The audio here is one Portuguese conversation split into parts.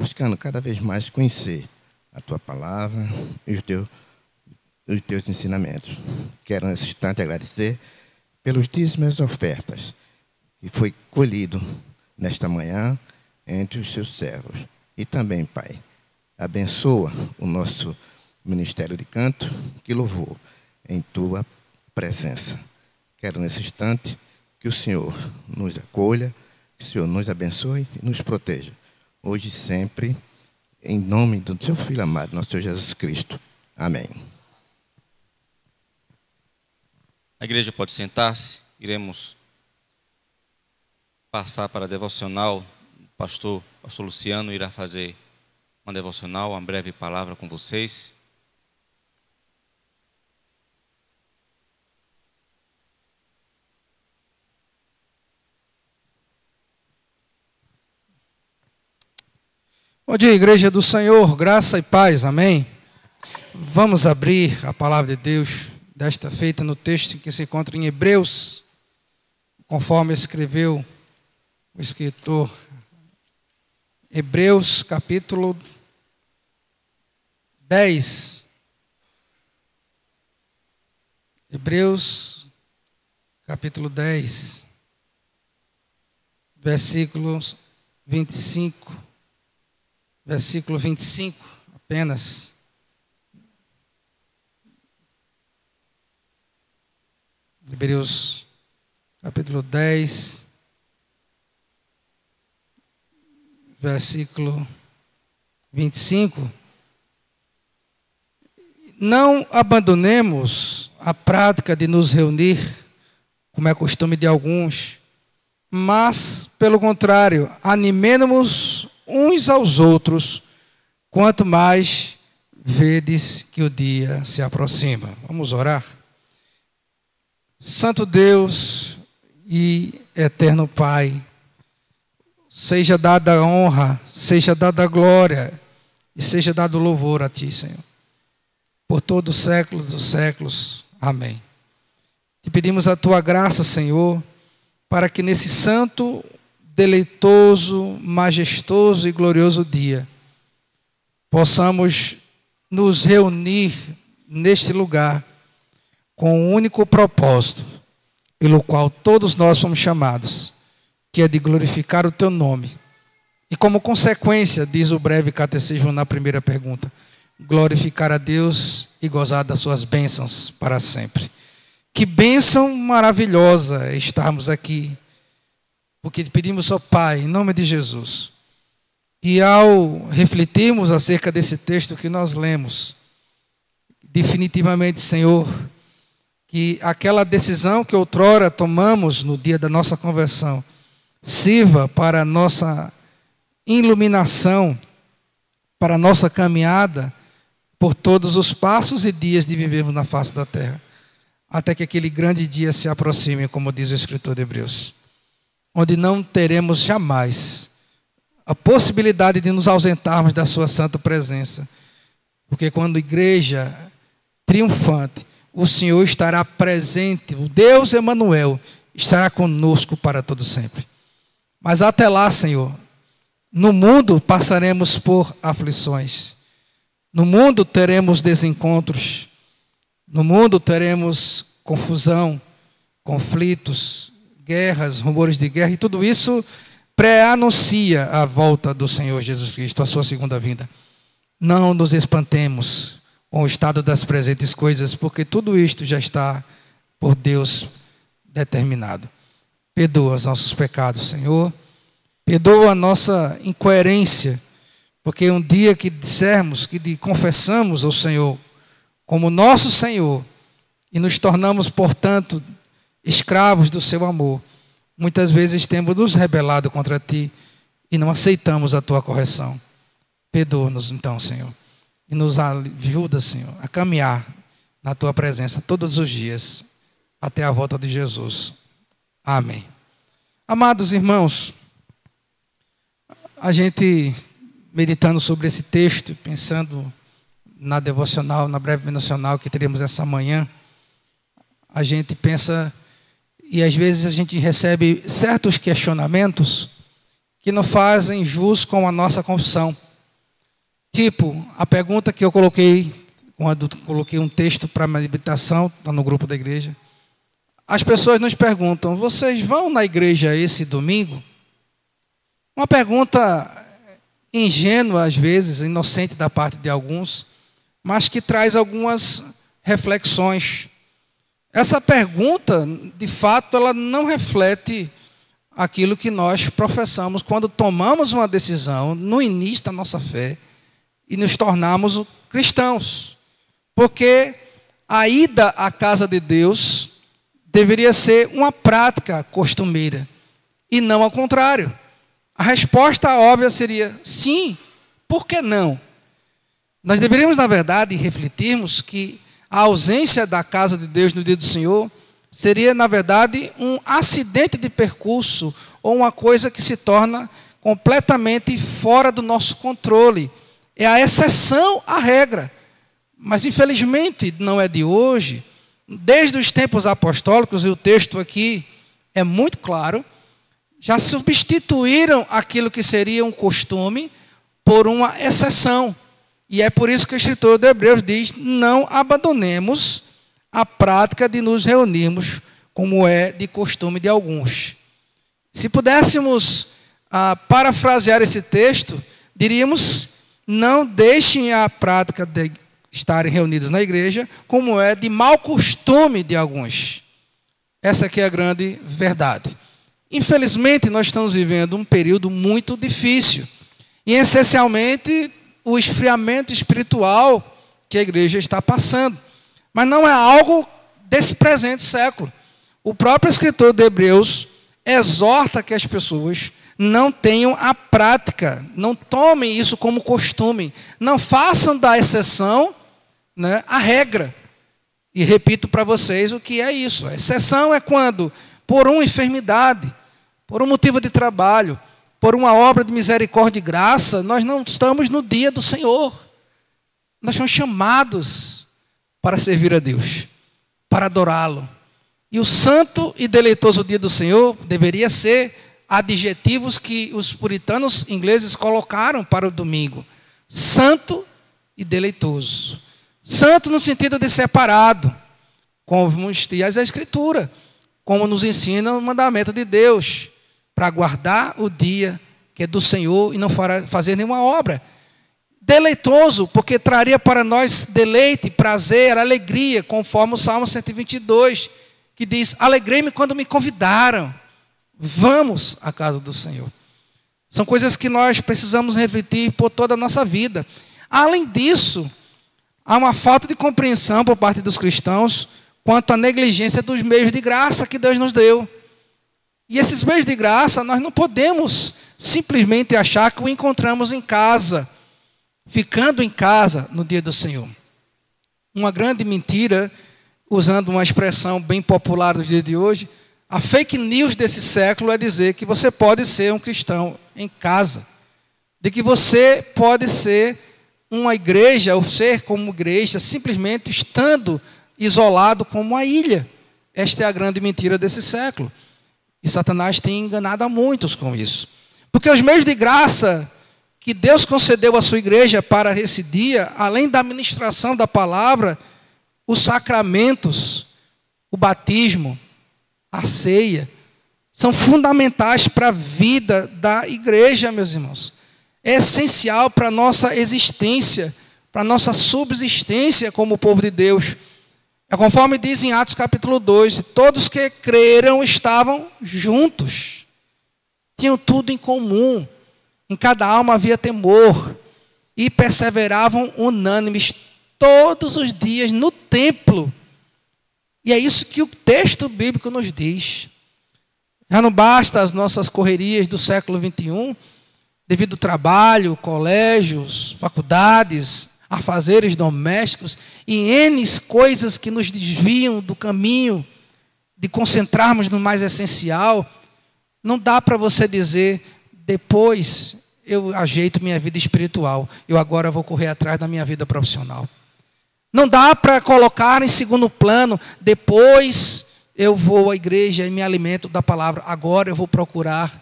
buscando cada vez mais conhecer a Tua palavra e os Teus ensinamentos. Quero, nesse instante, agradecer pelos dízimos e ofertas que foi colhido nesta manhã entre os Seus servos. E também, Pai, abençoa o nosso ministério de canto que louvou em Tua presença. Quero, nesse instante, que o Senhor nos acolha, que o Senhor nos abençoe e nos proteja, hoje e sempre, em nome do Seu Filho amado, nosso Senhor Jesus Cristo. Amém. A igreja pode sentar-se. Iremos passar para a devocional. O pastor Luciano irá fazer uma devocional, uma breve palavra com vocês. Bom dia, igreja do Senhor, graça e paz, amém? Vamos abrir a palavra de Deus desta feita no texto que se encontra em Hebreus, conforme escreveu o escritor. Hebreus capítulo 10. Hebreus capítulo 10, versículos 25. Versículo 25, apenas. Hebreus, capítulo 10, versículo 25. Não abandonemos a prática de nos reunir, como é costume de alguns, mas, pelo contrário, animemo-nos uns aos outros, quanto mais vedes que o dia se aproxima. Vamos orar? Santo Deus e eterno Pai, seja dada a honra, seja dada a glória e seja dado o louvor a Ti, Senhor, por todos os séculos dos séculos. Amém. Te pedimos a Tua graça, Senhor, para que nesse santo, deleitoso, majestoso e glorioso dia possamos nos reunir neste lugar com um único propósito, pelo qual todos nós somos chamados, que é de glorificar o Teu nome. E como consequência, diz o breve catecismo na primeira pergunta, glorificar a Deus e gozar das suas bênçãos para sempre. Que bênção maravilhosa é estarmos aqui, porque pedimos ao Pai, em nome de Jesus, que ao refletirmos acerca desse texto que nós lemos, definitivamente, Senhor, que aquela decisão que outrora tomamos no dia da nossa conversão sirva para a nossa iluminação, para a nossa caminhada por todos os passos e dias de vivermos na face da terra, até que aquele grande dia se aproxime, como diz o escritor de Hebreus, onde não teremos jamais a possibilidade de nos ausentarmos da sua santa presença. Porque quando a igreja triunfante, o Senhor estará presente, o Deus Emanuel estará conosco para todo sempre. Mas até lá, Senhor, no mundo passaremos por aflições, no mundo teremos desencontros, no mundo teremos confusão, conflitos, guerras, rumores de guerra, e tudo isso pré-anuncia a volta do Senhor Jesus Cristo, a sua segunda vinda. Não nos espantemos com o estado das presentes coisas, porque tudo isto já está por Deus determinado. Perdoa os nossos pecados, Senhor. Perdoa a nossa incoerência, porque um dia que dissermos, que confessamos ao Senhor como nosso Senhor e nos tornamos, portanto, escravos do seu amor, muitas vezes temos nos rebelado contra Ti e não aceitamos a Tua correção. Perdoa-nos então, Senhor, e nos ajuda, Senhor, a caminhar na Tua presença todos os dias, até a volta de Jesus. Amém. Amados irmãos, a gente meditando sobre esse texto, pensando na devocional, na breve devocional que teremos essa manhã, a gente pensa, e às vezes a gente recebe certos questionamentos que não fazem jus com a nossa confissão. Tipo, a pergunta que eu coloquei, quando coloquei um texto para meditação, está no grupo da igreja. As pessoas nos perguntam: vocês vão na igreja esse domingo? Uma pergunta ingênua, às vezes, inocente da parte de alguns, mas que traz algumas reflexões. Essa pergunta, de fato, ela não reflete aquilo que nós professamos quando tomamos uma decisão no início da nossa fé e nos tornamos cristãos. Porque a ida à casa de Deus deveria ser uma prática costumeira e não ao contrário. A resposta óbvia seria sim, por que não? Nós deveríamos, na verdade, refletirmos que a ausência da casa de Deus no dia do Senhor seria, na verdade, um acidente de percurso ou uma coisa que se torna completamente fora do nosso controle. É a exceção à regra. Mas, infelizmente, não é de hoje. Desde os tempos apostólicos, e o texto aqui é muito claro, já substituíram aquilo que seria um costume por uma exceção. E é por isso que o escritor de Hebreus diz: não abandonemos a prática de nos reunirmos, como é de costume de alguns. Se pudéssemos parafrasear esse texto, diríamos: não deixem a prática de estarem reunidos na igreja, como é de mau costume de alguns. Essa aqui é a grande verdade. Infelizmente, nós estamos vivendo um período muito difícil. E, essencialmente, o esfriamento espiritual que a igreja está passando. Mas não é algo desse presente século. O próprio escritor de Hebreus exorta que as pessoas não tenham a prática, não tomem isso como costume, não façam da exceção, né, a regra. E repito para vocês o que é isso. A exceção é quando, por uma enfermidade, por um motivo de trabalho, por uma obra de misericórdia e graça, nós não estamos no dia do Senhor. Nós somos chamados para servir a Deus, para adorá-lo. E o santo e deleitoso dia do Senhor deveria ser adjetivos que os puritanos ingleses colocaram para o domingo. Santo e deleitoso. Santo no sentido de separado, como diz a Escritura, como nos ensina o mandamento de Deus, para guardar o dia que é do Senhor e não fazer nenhuma obra. Deleitoso, porque traria para nós deleite, prazer, alegria, conforme o Salmo 122, que diz: alegrei-me quando me convidaram, vamos à casa do Senhor. São coisas que nós precisamos refletir por toda a nossa vida. Além disso, há uma falta de compreensão por parte dos cristãos quanto à negligência dos meios de graça que Deus nos deu. E esses meios de graça, nós não podemos simplesmente achar que o encontramos em casa, ficando em casa no dia do Senhor. Uma grande mentira, usando uma expressão bem popular dos dias de hoje, a fake news desse século é dizer que você pode ser um cristão em casa, de que você pode ser uma igreja, ou ser como igreja, simplesmente estando isolado como uma ilha. Esta é a grande mentira desse século. E Satanás tem enganado a muitos com isso. Porque os meios de graça que Deus concedeu à sua igreja para esse dia, além da ministração da palavra, os sacramentos, o batismo, a ceia, são fundamentais para a vida da igreja, meus irmãos. É essencial para a nossa existência, para a nossa subsistência como povo de Deus. É conforme diz em Atos capítulo 2, todos que creram estavam juntos, tinham tudo em comum, em cada alma havia temor, e perseveravam unânimes todos os dias no templo. E é isso que o texto bíblico nos diz. Já não basta as nossas correrias do século 21, devido ao trabalho, colégios, faculdades, afazeres domésticos e N coisas que nos desviam do caminho de concentrarmos no mais essencial. Não dá para você dizer: depois eu ajeito minha vida espiritual, eu agora vou correr atrás da minha vida profissional. Não dá para colocar em segundo plano: depois eu vou à igreja e me alimento da palavra, agora eu vou procurar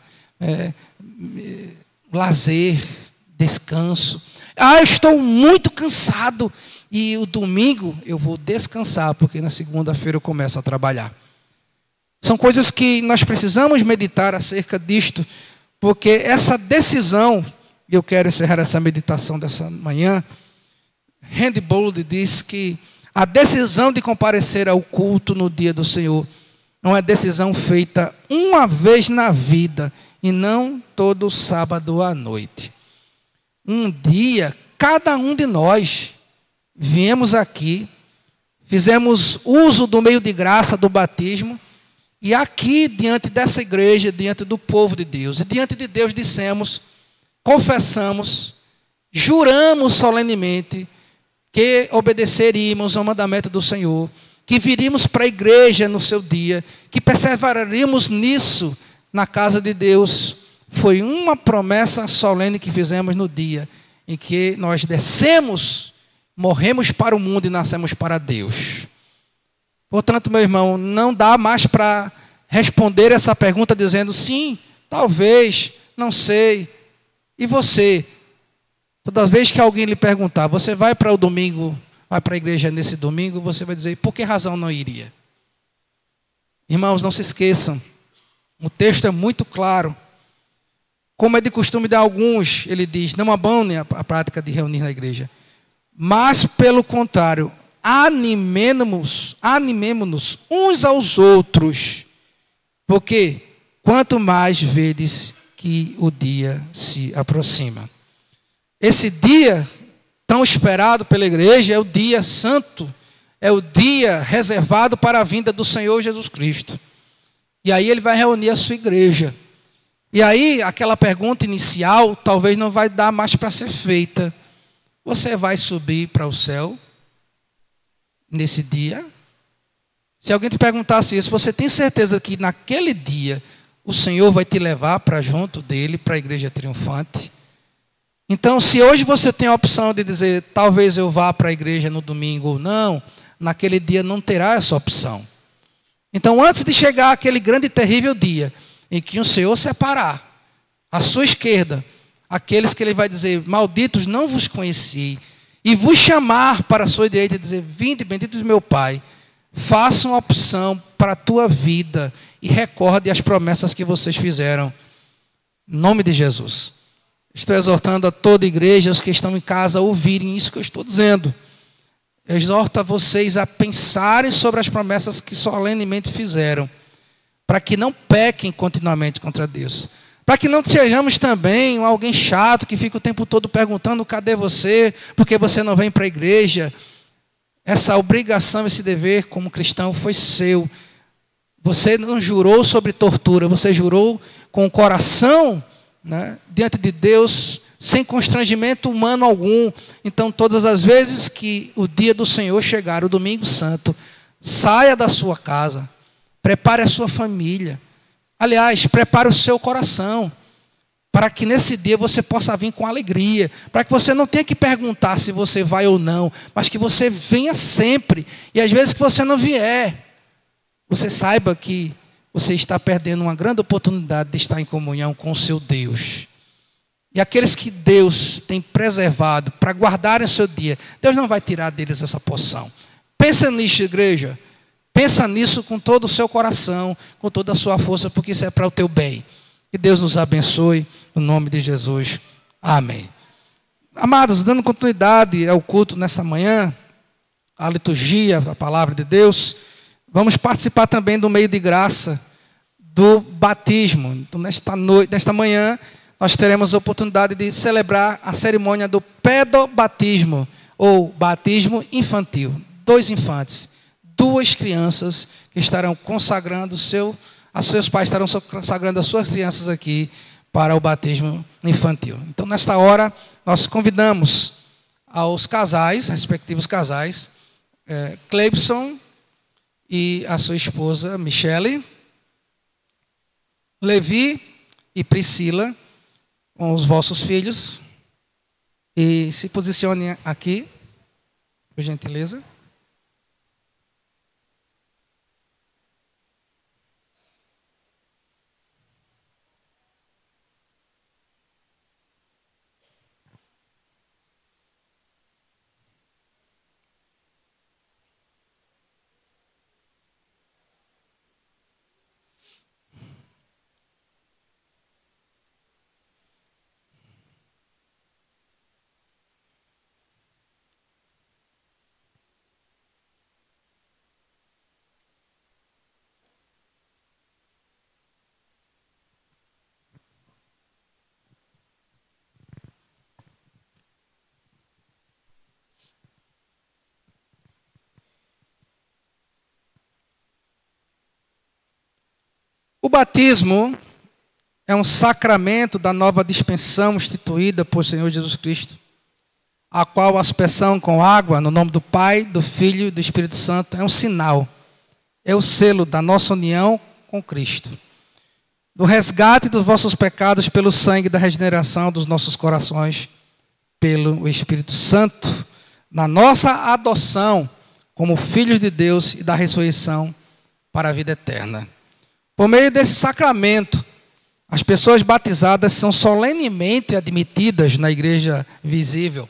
lazer, descanso. Eu estou muito cansado. E o domingo eu vou descansar, porque na segunda-feira eu começo a trabalhar. São coisas que nós precisamos meditar acerca disto, porque essa decisão, e eu quero encerrar essa meditação dessa manhã, Randy Bold diz que a decisão de comparecer ao culto no dia do Senhor é uma decisão feita uma vez na vida, e não todo sábado à noite. Um dia, cada um de nós viemos aqui, fizemos uso do meio de graça do batismo, e aqui, diante dessa igreja, diante do povo de Deus, e diante de Deus dissemos, confessamos, juramos solenemente que obedeceríamos ao mandamento do Senhor, que viríamos para a igreja no seu dia, que perseveraríamos nisso na casa de Deus. Foi uma promessa solene que fizemos no dia em que nós descemos, morremos para o mundo e nascemos para Deus. Portanto, meu irmão, não dá mais para responder essa pergunta dizendo sim, talvez, não sei. E você? Toda vez que alguém lhe perguntar, você vai para o domingo, vai para a igreja nesse domingo, você vai dizer, por que razão não iria? Irmãos, não se esqueçam, o texto é muito claro. Como é de costume de alguns, ele diz, não abandonem a prática de reunir na igreja. Mas, pelo contrário, animemo-nos uns aos outros, porque quanto mais vedes que o dia se aproxima. Esse dia tão esperado pela igreja é o dia santo, é o dia reservado para a vinda do Senhor Jesus Cristo. E aí ele vai reunir a sua igreja. E aí aquela pergunta inicial talvez não vai dar mais para ser feita. Você vai subir para o céu nesse dia? Se alguém te perguntasse isso, você tem certeza que naquele dia o Senhor vai te levar para junto dele, para a igreja triunfante? Então, se hoje você tem a opção de dizer, talvez eu vá para a igreja no domingo ou não, naquele dia não terá essa opção. Então, antes de chegar aquele grande e terrível dia, em que o Senhor separar à sua esquerda aqueles que ele vai dizer, malditos, não vos conheci, e vos chamar para a sua direita e dizer, vinde, benditos meu Pai, faça uma opção para a tua vida e recorde as promessas que vocês fizeram. Em nome de Jesus. Estou exortando a toda a igreja, os que estão em casa, a ouvirem isso que eu estou dizendo. Eu exorto a vocês a pensarem sobre as promessas que solenemente fizeram, para que não pequem continuamente contra Deus. Para que não sejamos também alguém chato que fica o tempo todo perguntando, cadê você? Por que você não vem para a igreja? Essa obrigação, esse dever como cristão foi seu. Você não jurou sobre tortura, você jurou com o coração, né, diante de Deus, sem constrangimento humano algum. Então, todas as vezes que o dia do Senhor chegar, o domingo santo, saia da sua casa, prepare a sua família. Aliás, prepare o seu coração, para que nesse dia você possa vir com alegria, para que você não tenha que perguntar se você vai ou não, mas que você venha sempre. E às vezes que você não vier, você saiba que você está perdendo uma grande oportunidade de estar em comunhão com o seu Deus. E aqueles que Deus tem preservado para guardarem o seu dia, Deus não vai tirar deles essa porção. Pensa nisso, igreja. Pensa nisso com todo o seu coração, com toda a sua força, porque isso é para o teu bem. Que Deus nos abençoe, no nome de Jesus. Amém. Amados, dando continuidade ao culto nessa manhã, a liturgia, a palavra de Deus, vamos participar também do meio de graça do batismo. Então, nesta manhã, nós teremos a oportunidade de celebrar a cerimônia do pedobatismo, ou batismo infantil. 2 infantes, 2 crianças que estarão consagrando seus pais estarão consagrando as suas crianças aqui para o batismo infantil. Então, nesta hora, nós convidamos aos casais, respectivos casais, Cleibson e a sua esposa, Michele, Levi e Priscila, com os vossos filhos, e se posicionem aqui, por gentileza. O batismo é um sacramento da nova dispensação instituída por Senhor Jesus Cristo, a qual a aspersão com água, no nome do Pai, do Filho e do Espírito Santo, é um sinal, é o selo da nossa união com Cristo, do resgate dos vossos pecados pelo sangue da regeneração dos nossos corações, pelo Espírito Santo, na nossa adoção como filhos de Deus e da ressurreição para a vida eterna. Por meio desse sacramento, as pessoas batizadas são solenemente admitidas na igreja visível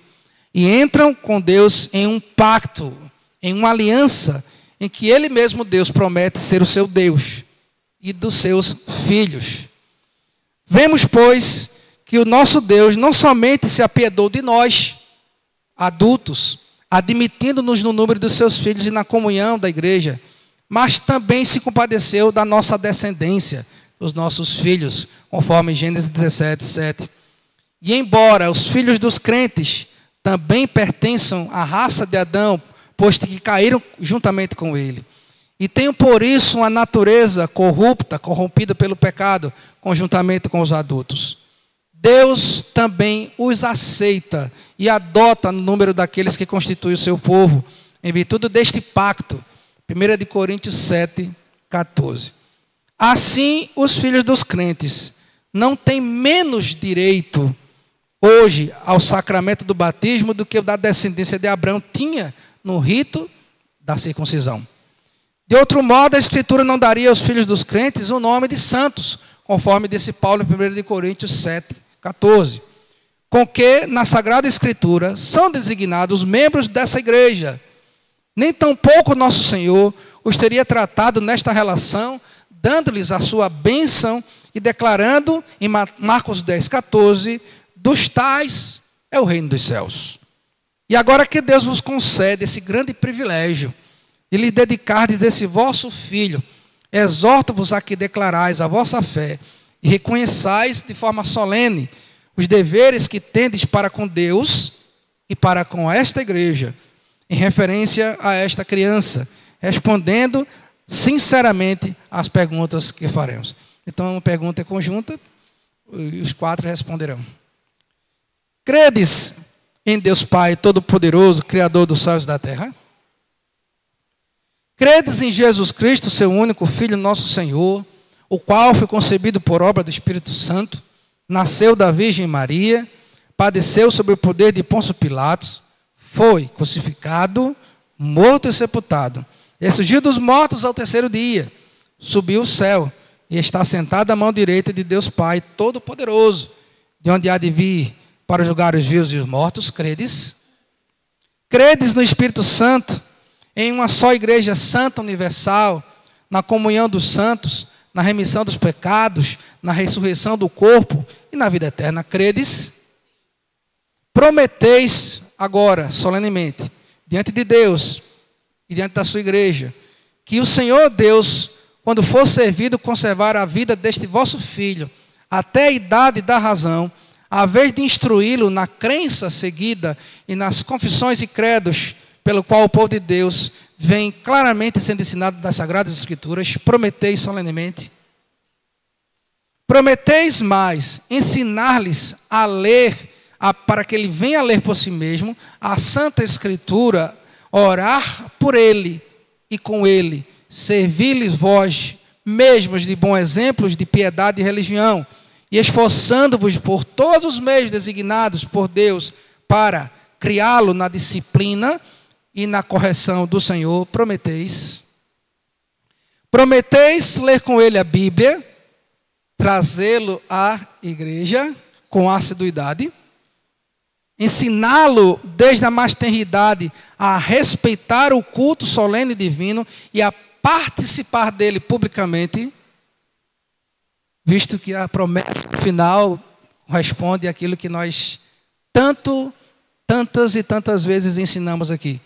e entram com Deus em um pacto, em uma aliança, em que Ele mesmo, Deus, promete ser o seu Deus e dos seus filhos. Vemos, pois, que o nosso Deus não somente se apiedou de nós, adultos, admitindo-nos no número dos seus filhos e na comunhão da igreja, mas também se compadeceu da nossa descendência, dos nossos filhos, conforme Gênesis 17, 7. E embora os filhos dos crentes também pertençam à raça de Adão, posto que caíram juntamente com ele, e tenham por isso uma natureza corrupta, corrompida pelo pecado, conjuntamente com os adultos, Deus também os aceita e adota no número daqueles que constituem o seu povo, em virtude deste pacto. 1 Coríntios 7, 14. Assim, os filhos dos crentes não têm menos direito hoje ao sacramento do batismo do que o da descendência de Abraão tinha no rito da circuncisão. De outro modo, a Escritura não daria aos filhos dos crentes o nome de santos, conforme disse Paulo em 1 Coríntios 7, 14. Com que, na Sagrada Escritura, são designados membros dessa igreja. Nem tampouco nosso Senhor os teria tratado nesta relação, dando-lhes a sua bênção e declarando em Marcos 10, 14, dos tais é o reino dos céus. E agora que Deus vos concede esse grande privilégio de lhe dedicardes esse vosso filho, exorto-vos a que declarais a vossa fé e reconheçais de forma solene os deveres que tendes para com Deus e para com esta igreja, em referência a esta criança, respondendo sinceramente às perguntas que faremos. Então, a pergunta é conjunta e os quatro responderão. Credes em Deus Pai Todo-Poderoso, Criador dos céus e da terra? Credes em Jesus Cristo, seu único Filho, nosso Senhor, o qual foi concebido por obra do Espírito Santo, nasceu da Virgem Maria, padeceu sob o poder de Pôncio Pilatos, foi crucificado, morto e sepultado. Ressurgiu dos mortos ao terceiro dia, subiu ao céu e está sentado à mão direita de Deus Pai Todo-Poderoso, de onde há de vir para julgar os vivos e os mortos. Credes? Credes no Espírito Santo, em uma só igreja santa universal, na comunhão dos santos, na remissão dos pecados, na ressurreição do corpo e na vida eterna. Credes? Prometeis agora, solenemente, diante de Deus e diante da sua igreja, que o Senhor Deus, quando for servido, conservar a vida deste vosso filho, até a idade da razão, a vez de instruí-lo na crença seguida e nas confissões e credos, pelo qual o povo de Deus vem claramente sendo ensinado nas Sagradas Escrituras, prometeis solenemente. Prometeis mais, ensinar-lhes a ler, para que ele venha a ler por si mesmo, a Santa Escritura, orar por ele e com ele, servir-lhes vós mesmos de bons exemplos de piedade e religião, e esforçando-vos por todos os meios designados por Deus para criá-lo na disciplina e na correção do Senhor. Prometeis. Prometeis ler com ele a Bíblia, trazê-lo à igreja com assiduidade, ensiná-lo desde a mais tenridade a respeitar o culto solene divino e a participar dele publicamente, visto que a promessa final corresponde àquilo que nós tantas e tantas vezes ensinamos aqui,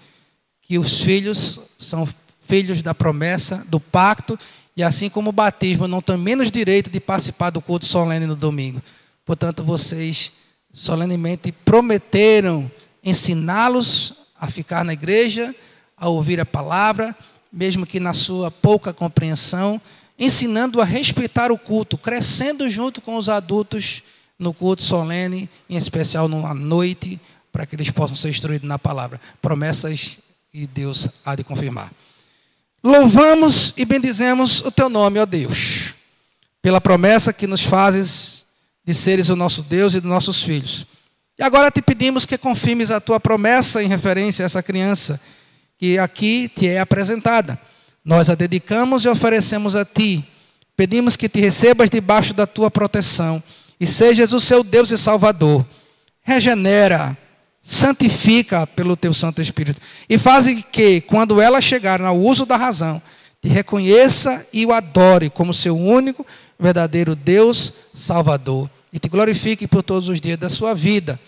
que os filhos são filhos da promessa, do pacto, e assim como o batismo não tem menos direito de participar do culto solene no domingo. Portanto, vocês solenemente prometeram ensiná-los a ficar na igreja, a ouvir a palavra, mesmo que na sua pouca compreensão, ensinando a respeitar o culto, crescendo junto com os adultos no culto solene, em especial na noite, para que eles possam ser instruídos na palavra. Promessas que Deus há de confirmar. Louvamos e bendizemos o teu nome, ó Deus, pela promessa que nos fazes de seres o nosso Deus e dos nossos filhos. E agora te pedimos que confirmes a tua promessa em referência a essa criança que aqui te é apresentada. Nós a dedicamos e oferecemos a ti. Pedimos que te recebas debaixo da tua proteção e sejas o seu Deus e Salvador. Regenera, santifica pelo teu Santo Espírito e faz que, quando ela chegar ao uso da razão, te reconheça e o adore como seu único, verdadeiro Deus, Salvador. E te glorifique por todos os dias da sua vida.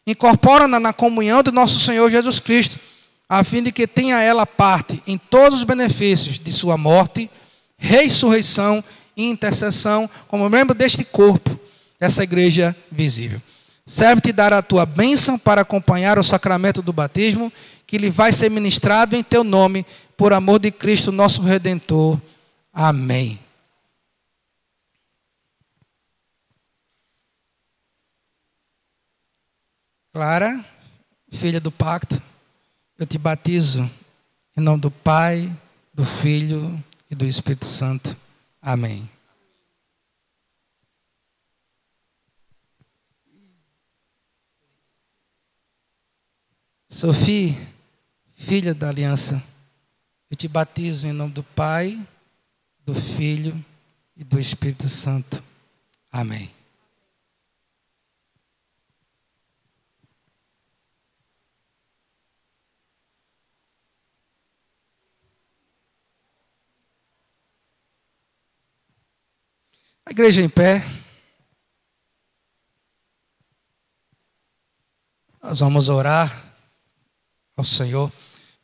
Incorpora-na na comunhão do nosso Senhor Jesus Cristo, a fim de que tenha ela parte em todos os benefícios de sua morte, ressurreição e intercessão, como membro deste corpo, dessa igreja visível. Serve-te dar a tua bênção para acompanhar o sacramento do batismo, que lhe vai ser ministrado em teu nome, por amor de Cristo, nosso Redentor. Amém. Clara, filha do pacto, eu te batizo em nome do Pai, do Filho e do Espírito Santo. Amém. Sofia, filha da aliança, eu te batizo em nome do Pai, do Filho e do Espírito Santo. Amém. A igreja em pé. Nós vamos orar ao Senhor.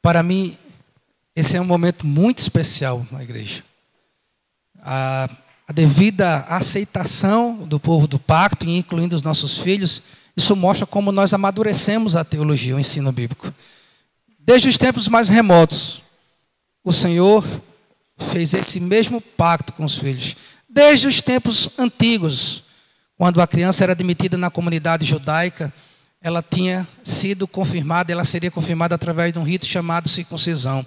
Para mim, esse é um momento muito especial na igreja. A devida aceitação do povo do pacto, incluindo os nossos filhos, isso mostra como nós amadurecemos a teologia, o ensino bíblico. Desde os tempos mais remotos, o Senhor fez esse mesmo pacto com os filhos. Desde os tempos antigos, quando a criança era admitida na comunidade judaica, ela tinha sido confirmada, ela seria confirmada através de um rito chamado circuncisão.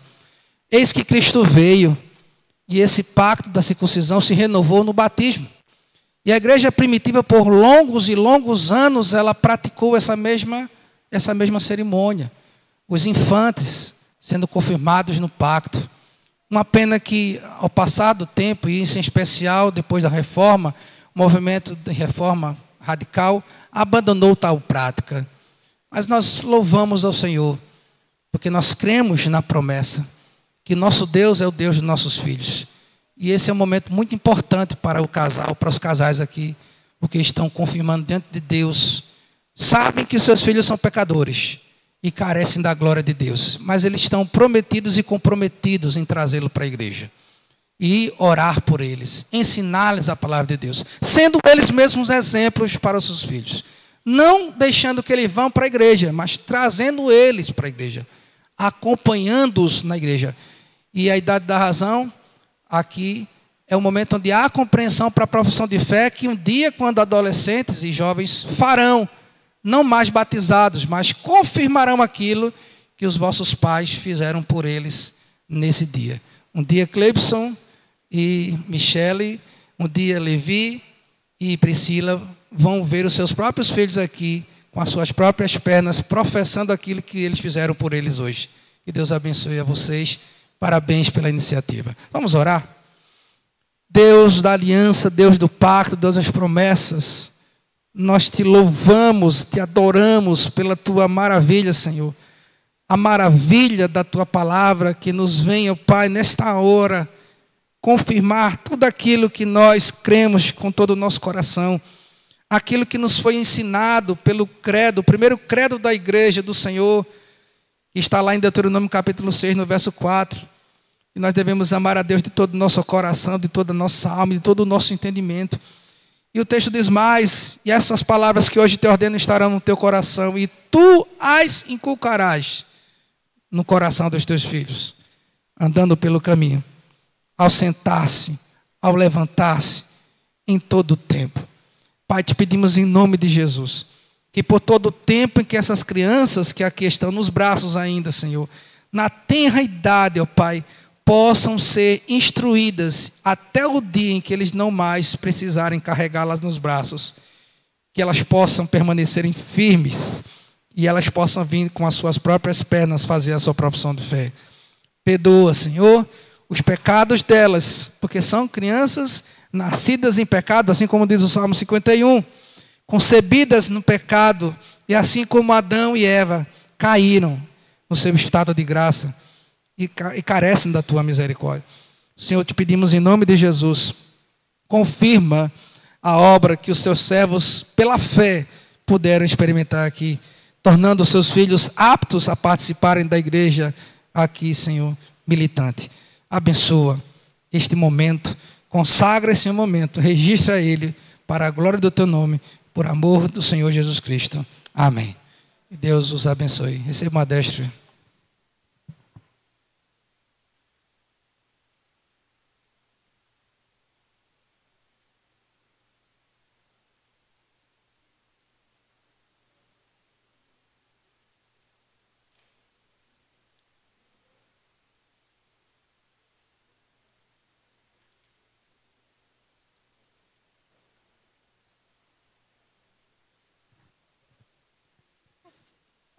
Eis que Cristo veio e esse pacto da circuncisão se renovou no batismo. E a igreja primitiva, por longos e longos anos, ela praticou essa mesma cerimônia. Os infantes sendo confirmados no pacto. Uma pena que, ao passar do tempo, e isso em especial depois da reforma, o movimento de reforma radical abandonou tal prática. Mas nós louvamos ao Senhor, porque nós cremos na promessa que nosso Deus é o Deus dos nossos filhos. E esse é um momento muito importante para o casal, para os casais aqui, porque estão confirmando diante de Deus. Sabem que os seus filhos são pecadores e carecem da glória de Deus, mas eles estão prometidos e comprometidos em trazê-lo para a igreja. E orar por eles, ensinar-lhes a palavra de Deus, sendo eles mesmos exemplos para os seus filhos. Não deixando que eles vão para a igreja, mas trazendo eles para a igreja, acompanhando-os na igreja. E a idade da razão, aqui, é o momento onde há compreensão para a profissão de fé, que um dia, quando adolescentes e jovens farão, não mais batizados, mas confirmarão aquilo que os vossos pais fizeram por eles nesse dia. Um dia Cleibson e Michele, um dia Levi e Priscila vão ver os seus próprios filhos aqui, com as suas próprias pernas, professando aquilo que eles fizeram por eles hoje. Que Deus abençoe a vocês. Parabéns pela iniciativa. Vamos orar? Deus da aliança, Deus do pacto, Deus das promessas, nós te louvamos, te adoramos pela tua maravilha, Senhor. A maravilha da tua palavra que nos vem, ó Pai, nesta hora, confirmar tudo aquilo que nós cremos com todo o nosso coração. Aquilo que nos foi ensinado pelo credo, o primeiro credo da igreja do Senhor, que está lá em Deuteronômio capítulo 6, no verso 4. E nós devemos amar a Deus de todo o nosso coração, de toda a nossa alma, de todo o nosso entendimento. E o texto diz mais, e essas palavras que hoje te ordeno estarão no teu coração, e tu as inculcarás no coração dos teus filhos, andando pelo caminho, ao sentar-se, ao levantar-se em todo o tempo. Pai, te pedimos em nome de Jesus, que por todo o tempo em que essas crianças que aqui estão nos braços ainda, Senhor, na tenra idade, ó Pai, possam ser instruídas até o dia em que eles não mais precisarem carregá-las nos braços, que elas possam permanecerem firmes e elas possam vir com as suas próprias pernas fazer a sua profissão de fé. Perdoa, Senhor, os pecados delas, porque são crianças nascidas em pecado, assim como diz o Salmo 51, concebidas no pecado, e assim como Adão e Eva caíram no seu estado de graça e carecem da tua misericórdia. Senhor, te pedimos em nome de Jesus, confirma a obra que os seus servos, pela fé, puderam experimentar aqui, tornando os seus filhos aptos a participarem da igreja aqui, Senhor, militante. Abençoa este momento, consagra esse momento, registra ele para a glória do teu nome, por amor do Senhor Jesus Cristo. Amém. Que Deus os abençoe. Receba uma destra.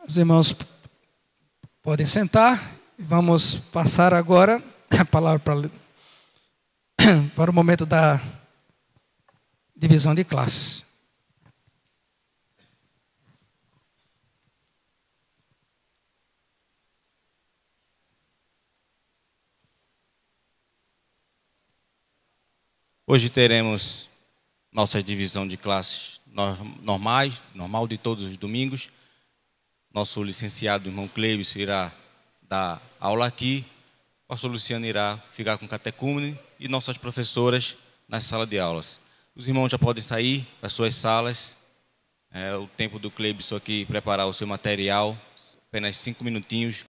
Os irmãos podem sentar. Vamos passar agora a palavra para o momento da divisão de classe. Hoje teremos nossa divisão de classes normal de todos os domingos. Nosso licenciado, irmão Cleibson, irá dar aula aqui. O pastor Luciano irá ficar com catecúmene e nossas professoras na sala de aulas. Os irmãos já podem sair para suas salas. É o tempo do Cleibson aqui preparar o seu material. Apenas 5 minutinhos.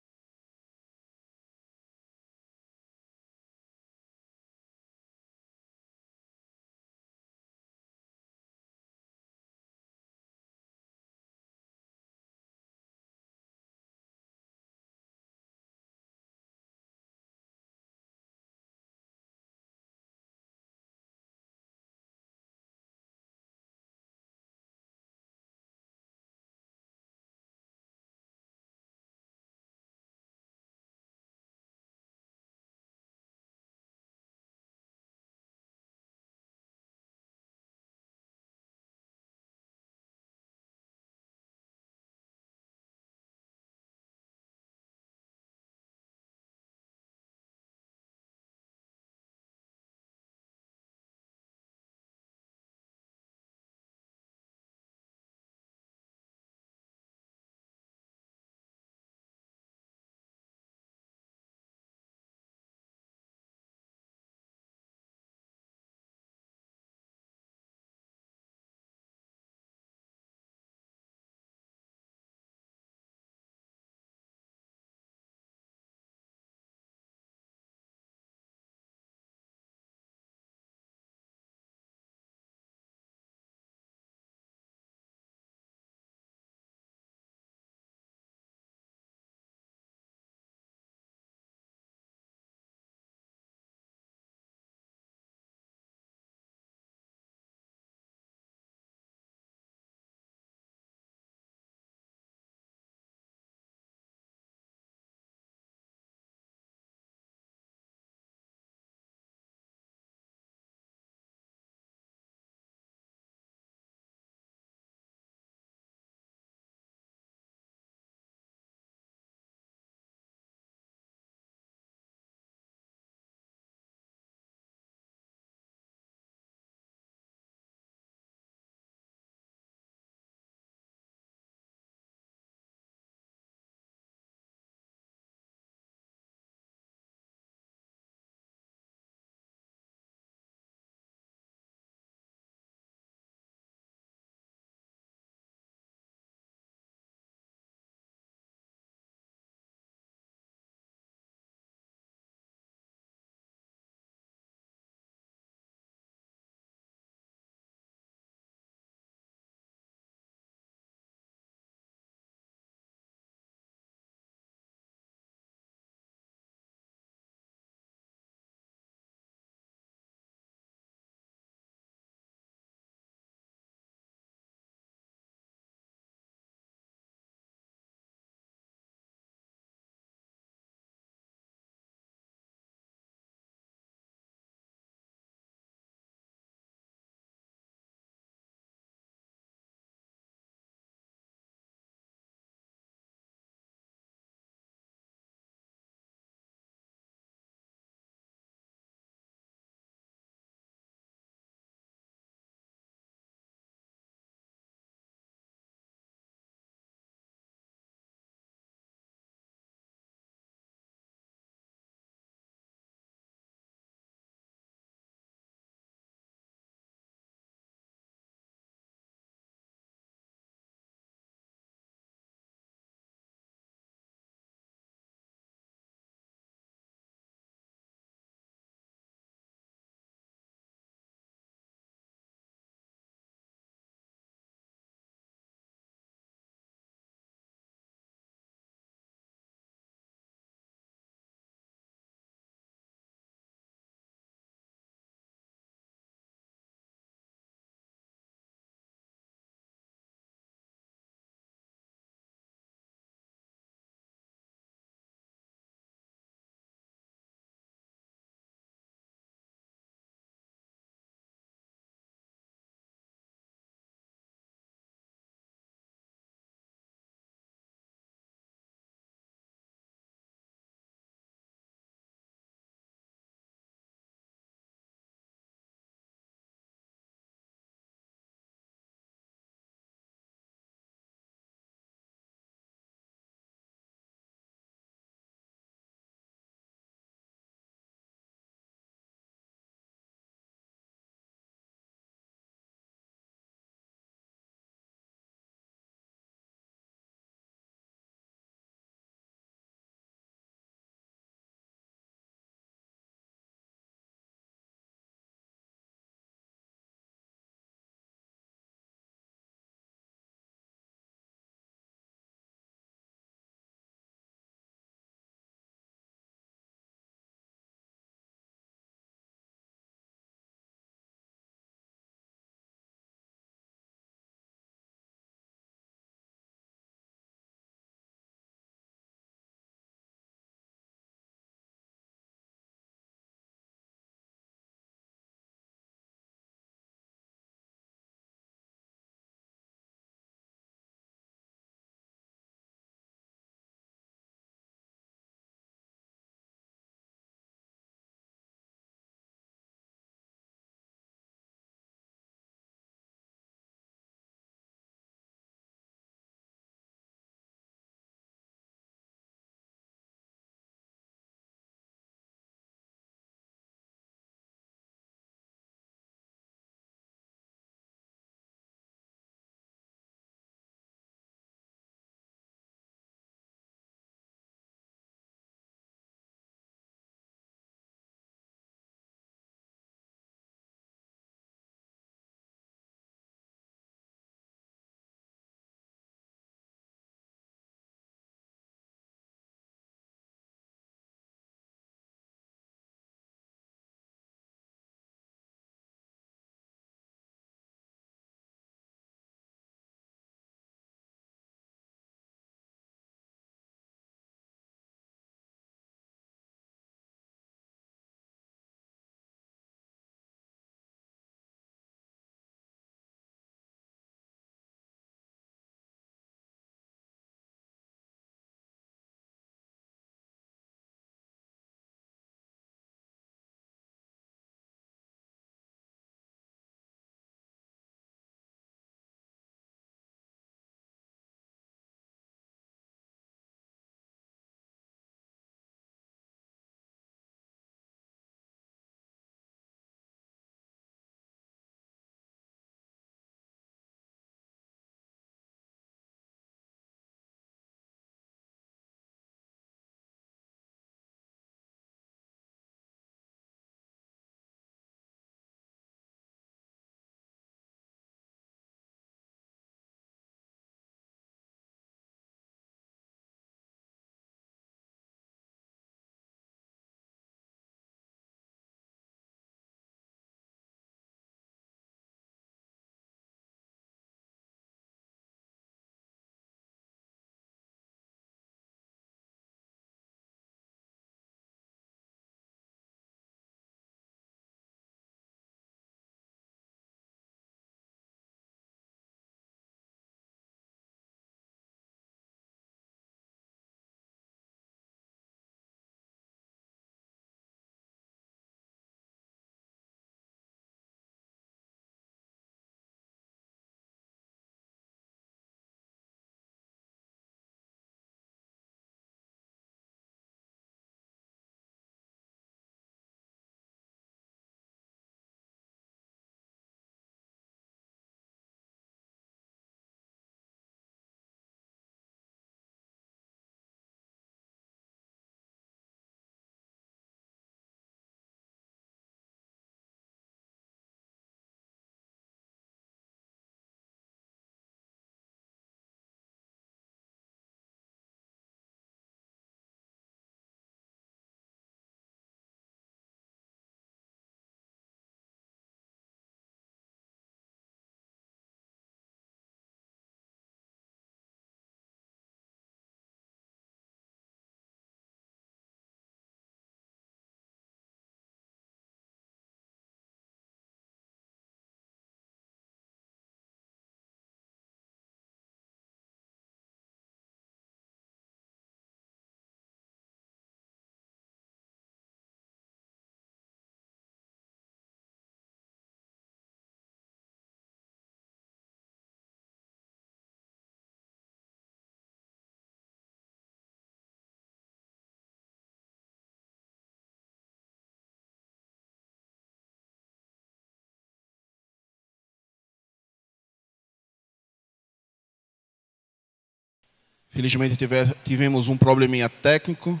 Felizmente tivemos um probleminha técnico,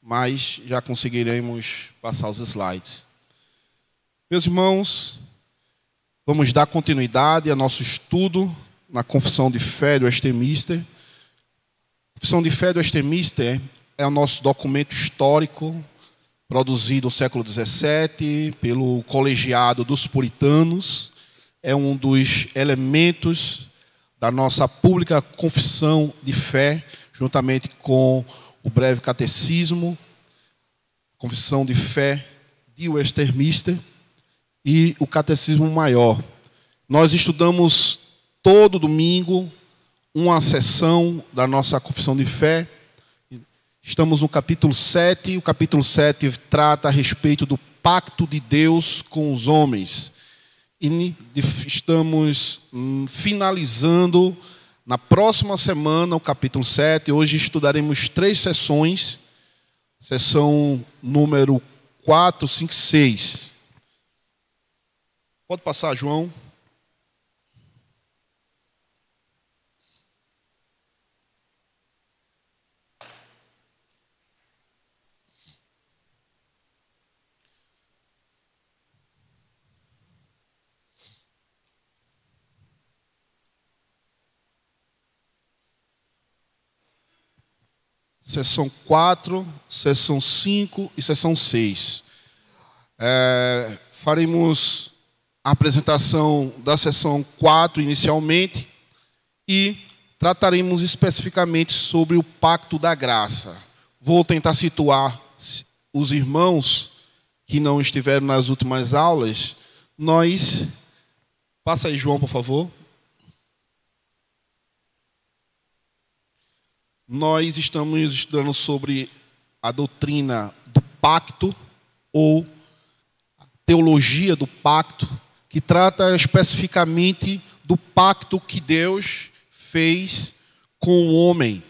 mas já conseguiremos passar os slides. Meus irmãos, vamos dar continuidade ao nosso estudo na Confissão de Fé do Westminster. A Confissão de Fé do Westminster é o nosso documento histórico, produzido no século XVII pelo colegiado dos puritanos. É um dos elementos da nossa pública confissão de fé, juntamente com o breve catecismo, confissão de fé de Westminster e o catecismo maior. Nós estudamos todo domingo uma sessão da nossa confissão de fé. Estamos no capítulo 7. O capítulo 7 trata a respeito do pacto de Deus com os homens. E estamos finalizando na próxima semana o capítulo 7. Hoje estudaremos 3 sessões. Sessão número 4, 5, 6. Pode passar, João. Sessão 4, sessão 5 e sessão 6. Faremos a apresentação da sessão 4 inicialmente e trataremos especificamente sobre o Pacto da Graça. Vou tentar situar os irmãos que não estiveram nas últimas aulas. Passa aí, João, por favor. Nós estamos estudando sobre a doutrina do pacto, ou a teologia do pacto, que trata especificamente do pacto que Deus fez com o homem.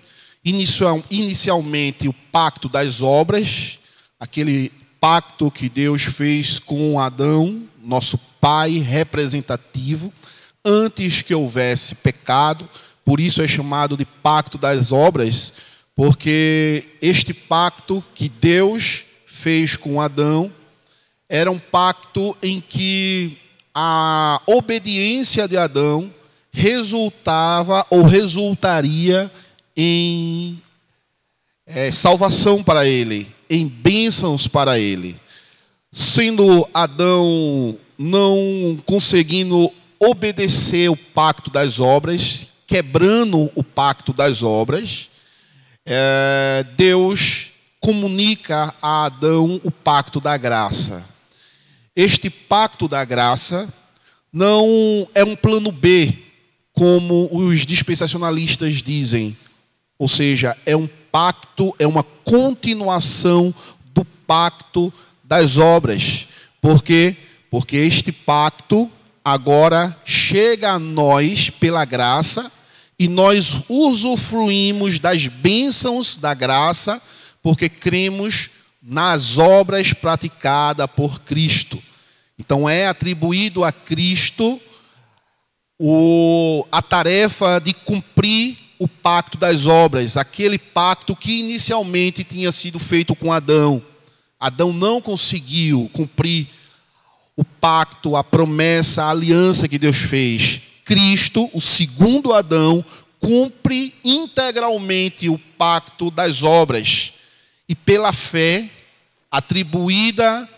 Inicialmente, o pacto das obras, aquele pacto que Deus fez com Adão, nosso pai representativo, antes que houvesse pecado. Por isso é chamado de pacto das obras, porque este pacto que Deus fez com Adão era um pacto em que a obediência de Adão resultava ou resultaria em salvação para ele, em bênçãos para ele. Sendo Adão não conseguindo obedecer o pacto das obras, quebrando o pacto das obras, Deus comunica a Adão o pacto da graça. Este pacto da graça não é um plano B, como os dispensacionalistas dizem. Ou seja, é um pacto, é uma continuação do pacto das obras. Por quê? Porque este pacto agora chega a nós pela graça, e nós usufruímos das bênçãos da graça, porque cremos nas obras praticadas por Cristo. Então é atribuído a Cristo a tarefa de cumprir o pacto das obras, aquele pacto que inicialmente tinha sido feito com Adão. Adão não conseguiu cumprir o pacto, a promessa, a aliança que Deus fez. Cristo, o segundo Adão, cumpre integralmente o pacto das obras. E pela fé atribuída,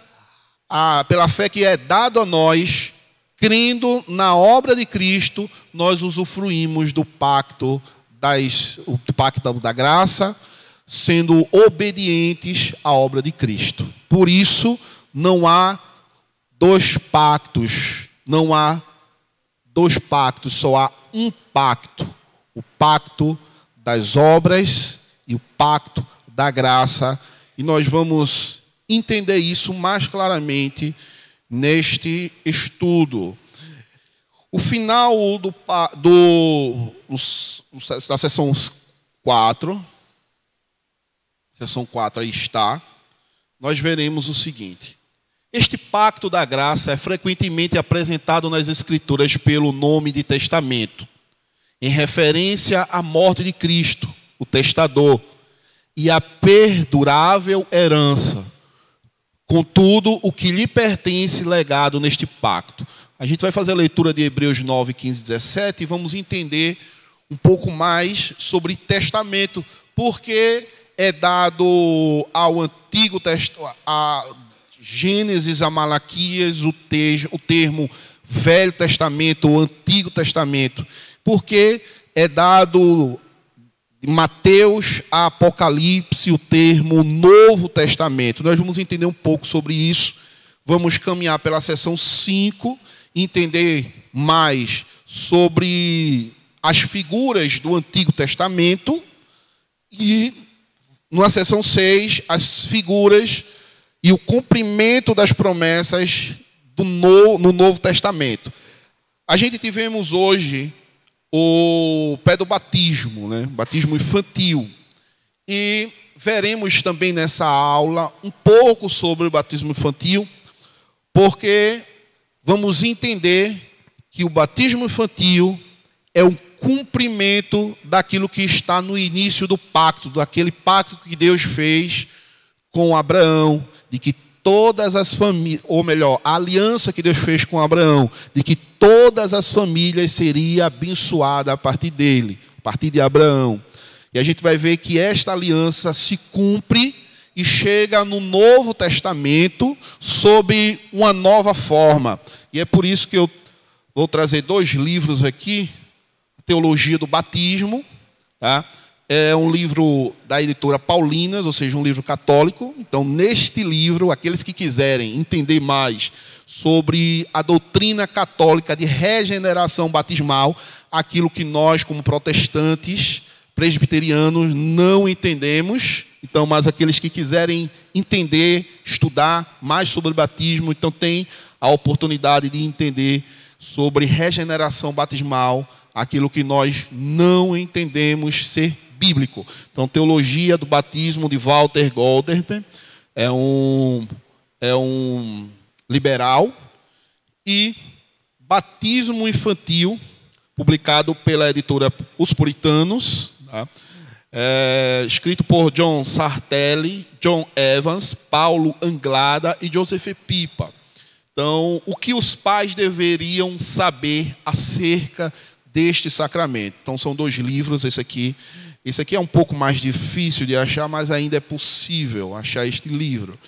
pela fé que é dada a nós, crendo na obra de Cristo, nós usufruímos do pacto da graça, sendo obedientes à obra de Cristo. Por isso, não há dois pactos, só há um pacto. O pacto das obras e o pacto da graça. E nós vamos entender isso mais claramente neste estudo. O final da sessão 4, sessão 4 aí está, nós veremos o seguinte. Este pacto da graça é frequentemente apresentado nas Escrituras pelo nome de testamento, em referência à morte de Cristo. o testador, e a perdurável herança, com tudo o que lhe pertence legado neste pacto. A gente vai fazer a leitura de Hebreus 9, 15, 17 e vamos entender um pouco mais sobre testamento, porque é dado ao Antigo Testamento, a Gênesis, a Malaquias, o termo Velho Testamento, o Antigo Testamento, porque é dado de Mateus a Apocalipse o termo Novo Testamento. Nós vamos entender um pouco sobre isso. Vamos caminhar pela seção 5, entender mais sobre as figuras do Antigo Testamento e, na seção 6, as figuras e o cumprimento das promessas no Novo Testamento. A gente tivemos hoje o pé do batismo, né? Batismo infantil. E veremos também nessa aula um pouco sobre o batismo infantil, porque vamos entender que o batismo infantil é um cumprimento daquilo que está no início do pacto, daquele pacto que Deus fez com Abraão, de que todas as famílias, ou melhor, a aliança que Deus fez com Abraão, de que todas as famílias seriam abençoadas a partir dele, a partir de Abraão. E a gente vai ver que esta aliança se cumpre e chega no Novo Testamento sob uma nova forma. E é por isso que eu vou trazer 2 livros aqui, Teologia do Batismo, tá? É um livro da editora Paulinas, ou seja, um livro católico. Então, neste livro, aqueles que quiserem entender mais sobre a doutrina católica de regeneração batismal, aquilo que nós, como protestantes, presbiterianos, não entendemos. Então, mas aqueles que quiserem entender, estudar mais sobre o batismo, então tem a oportunidade de entender sobre regeneração batismal, aquilo que nós não entendemos ser bíblico. Então, Teologia do Batismo de Walter Golder é um liberal, e Batismo Infantil, publicado pela editora Os Puritanos, tá? Escrito por John Sartelli, John Evans, Paulo Anglada e Joseph Pipa. Então, o que os pais deveriam saber acerca deste sacramento? Então, são 2 livros. Esse aqui é um pouco mais difícil de achar, mas ainda é possível achar este livro.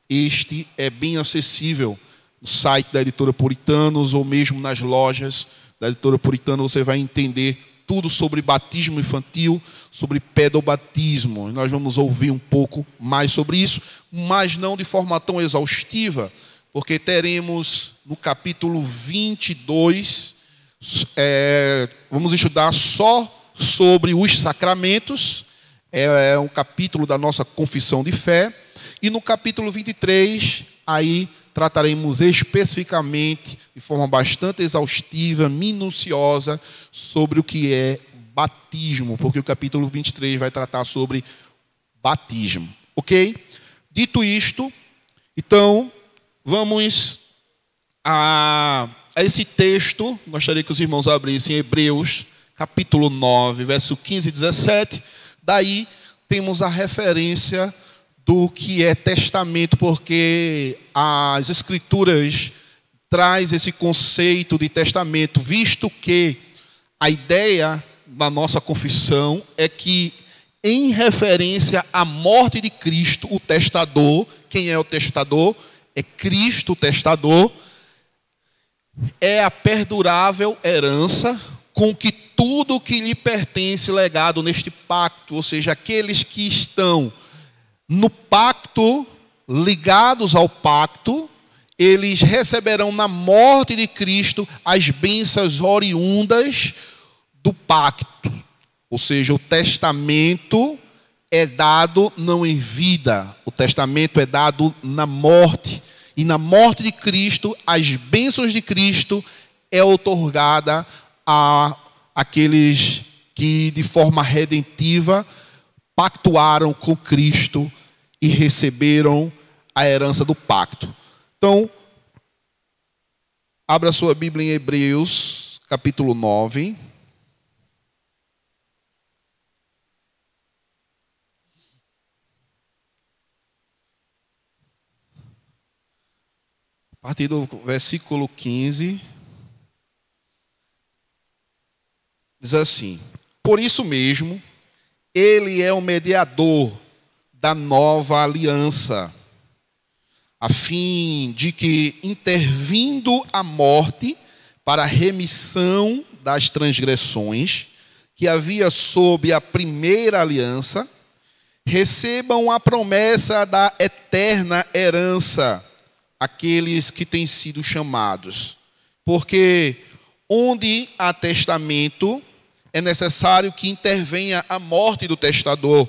Este é bem acessível no site da editora Puritanos ou mesmo nas lojas da editora Puritanos. Você vai entender tudo sobre batismo infantil, sobre pedobatismo. Nós vamos ouvir um pouco mais sobre isso, mas não de forma tão exaustiva, porque teremos no capítulo 22, vamos estudar só sobre os sacramentos, é um capítulo da nossa confissão de fé, e no capítulo 23, aí trataremos especificamente, de forma bastante exaustiva, minuciosa, sobre o que é batismo, porque o capítulo 23 vai tratar sobre batismo, ok? Dito isto, então, vamos a esse texto. Gostaria que os irmãos abrissem Hebreus, capítulo 9, verso 15 e 17. Daí temos a referência do que é testamento, porque as Escrituras traz esse conceito de testamento, visto que a ideia da nossa confissão é que, em referência à morte de Cristo, o testador, quem é o testador? É Cristo o testador, é a perdurável herança com que tudo que lhe pertence legado neste pacto, ou seja, aqueles que estão no pacto, ligados ao pacto, eles receberão na morte de Cristo as bênçãos oriundas do pacto. Ou seja, o testamento é dado não em vida, o testamento é dado na morte. E na morte de Cristo, as bênçãos de Cristo é outorgada a aqueles que de forma redentiva pactuaram com Cristo e receberam a herança do pacto. Então, abra sua Bíblia em Hebreus, capítulo 9. a partir do versículo 15, diz assim: por isso mesmo, ele é o mediador da nova aliança, a fim de que, intervindo a morte para a remissão das transgressões que havia sob a primeira aliança, recebam a promessa da eterna herança aqueles que têm sido chamados. Porque onde há testamento, é necessário que intervenha a morte do testador,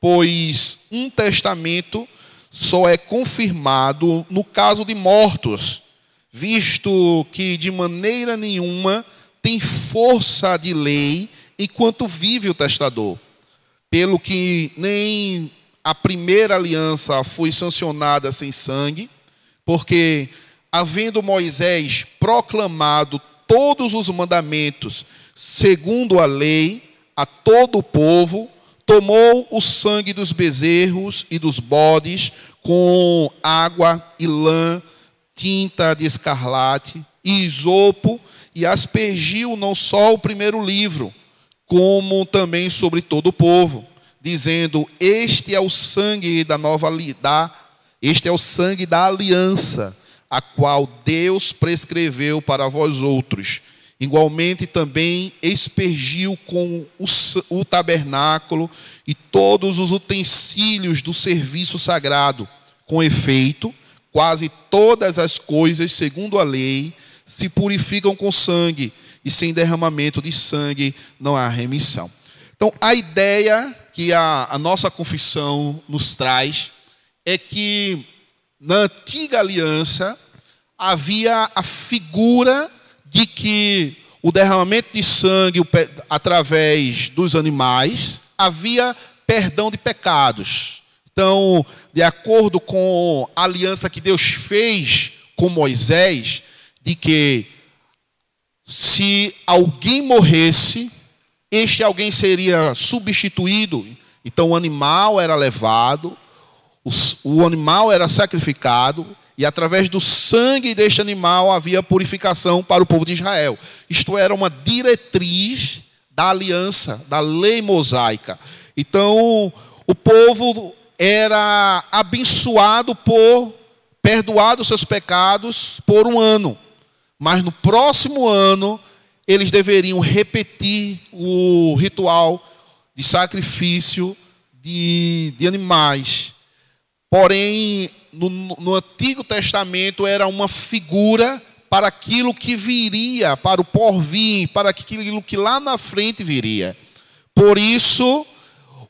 pois um testamento só é confirmado no caso de mortos, visto que de maneira nenhuma tem força de lei enquanto vive o testador. Pelo que nem a primeira aliança foi sancionada sem sangue, porque, havendo Moisés proclamado todos os mandamentos segundo a lei a todo o povo, tomou o sangue dos bezerros e dos bodes com água e lã, tinta de escarlate e isopo, e aspergiu não só o primeiro livro, como também sobre todo o povo, dizendo: este é o sangue este é o sangue da aliança, a qual Deus prescreveu para vós outros. Igualmente também aspergiu com o tabernáculo e todos os utensílios do serviço sagrado. Com efeito, quase todas as coisas, segundo a lei, se purificam com sangue, e sem derramamento de sangue não há remissão. Então, a ideia que a nossa confissão nos traz é que na antiga aliança havia a figura de que o derramamento de sangue através dos animais havia perdão de pecados. Então, de acordo com a aliança que Deus fez com Moisés, de que se alguém morresse, este alguém seria substituído. Então o animal era levado, o animal era sacrificado, e através do sangue deste animal havia purificação para o povo de Israel. Isto era uma diretriz da aliança, da lei mosaica. Então o povo era abençoado por perdoar os seus pecados por um ano. Mas no próximo ano, eles deveriam repetir o ritual de sacrifício de animais. Porém, no Antigo Testamento era uma figura para aquilo que viria, para o porvir, para aquilo que lá na frente viria. Por isso,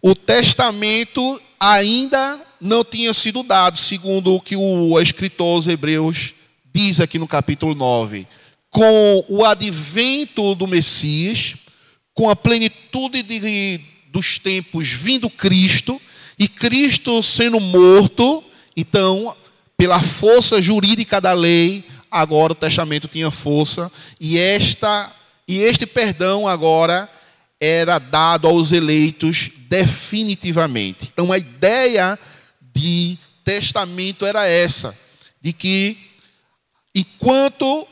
o testamento ainda não tinha sido dado, segundo o que o escritor aos Hebreus diz aqui no capítulo 9. Com o advento do Messias, com a plenitude dos tempos vindo Cristo, e Cristo sendo morto, então, pela força jurídica da lei, agora o testamento tinha força, e este perdão agora era dado aos eleitos definitivamente. Então a ideia de testamento era essa, de que enquanto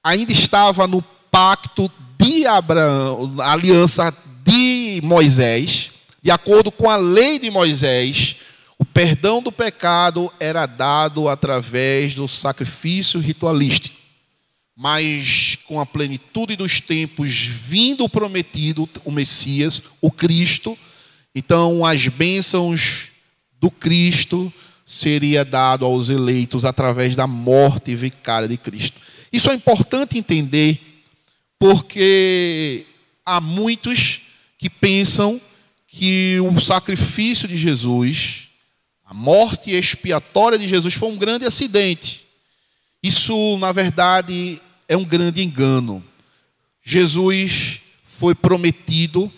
ainda estava no pacto de Abraão, a aliança de Moisés, de acordo com a lei de Moisés, o perdão do pecado era dado através do sacrifício ritualístico. Mas com a plenitude dos tempos, vindo o prometido, o Messias, o Cristo, então as bênçãos do Cristo seria dado aos eleitos através da morte vicária de Cristo. Isso é importante entender, porque há muitos que pensam que o sacrifício de Jesus, a morte expiatória de Jesus, foi um grande acidente. Isso, na verdade, é um grande engano. Jesus foi prometido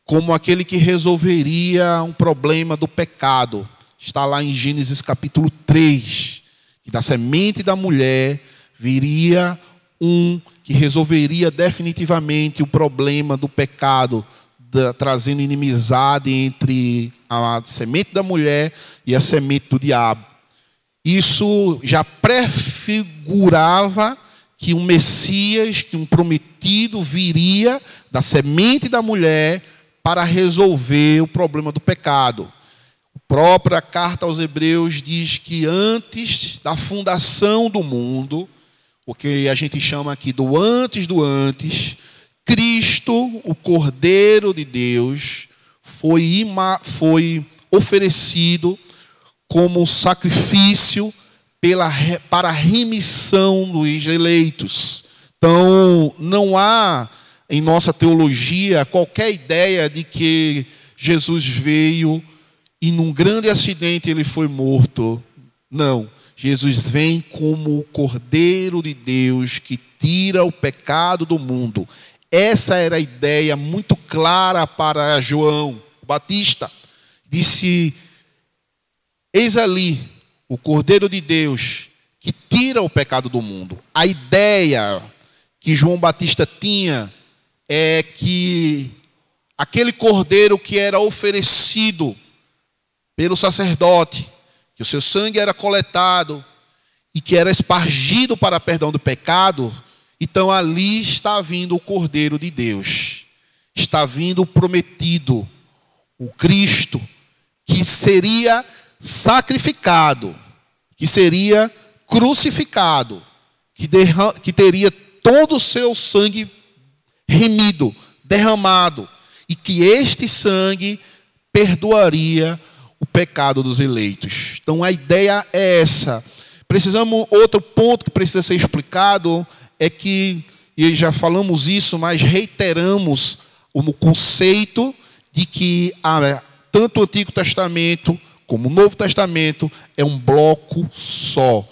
como aquele que resolveria um problema do pecado. Está lá em Gênesis capítulo 3, que da semente da mulher viria um que resolveria definitivamente o problema do pecado, trazendo inimizade entre a semente da mulher e a semente do diabo. Isso já prefigurava que um Messias, que um prometido viria da semente da mulher para resolver o problema do pecado. A própria carta aos Hebreus diz que antes da fundação do mundo, o que a gente chama aqui do antes, Cristo, o Cordeiro de Deus, foi oferecido como sacrifício para a remissão dos eleitos. Então, não há em nossa teologia qualquer ideia de que Jesus veio e num grande acidente ele foi morto. Não. Jesus vem como o Cordeiro de Deus que tira o pecado do mundo. Essa era a ideia muito clara para João Batista. Disse: eis ali o Cordeiro de Deus que tira o pecado do mundo. A ideia que João Batista tinha é que aquele cordeiro que era oferecido pelo sacerdote, que o seu sangue era coletado e que era espargido para perdão do pecado, então ali está vindo o Cordeiro de Deus. Está vindo o prometido, o Cristo, que seria sacrificado, que seria crucificado, que teria todo o seu sangue remido, derramado, e que este sangue perdoaria o pecado dos eleitos. Então a ideia é essa. Outro ponto que precisa ser explicado é que, e já falamos isso, mas reiteramos o conceito de que tanto o Antigo Testamento como o Novo Testamento é um bloco só,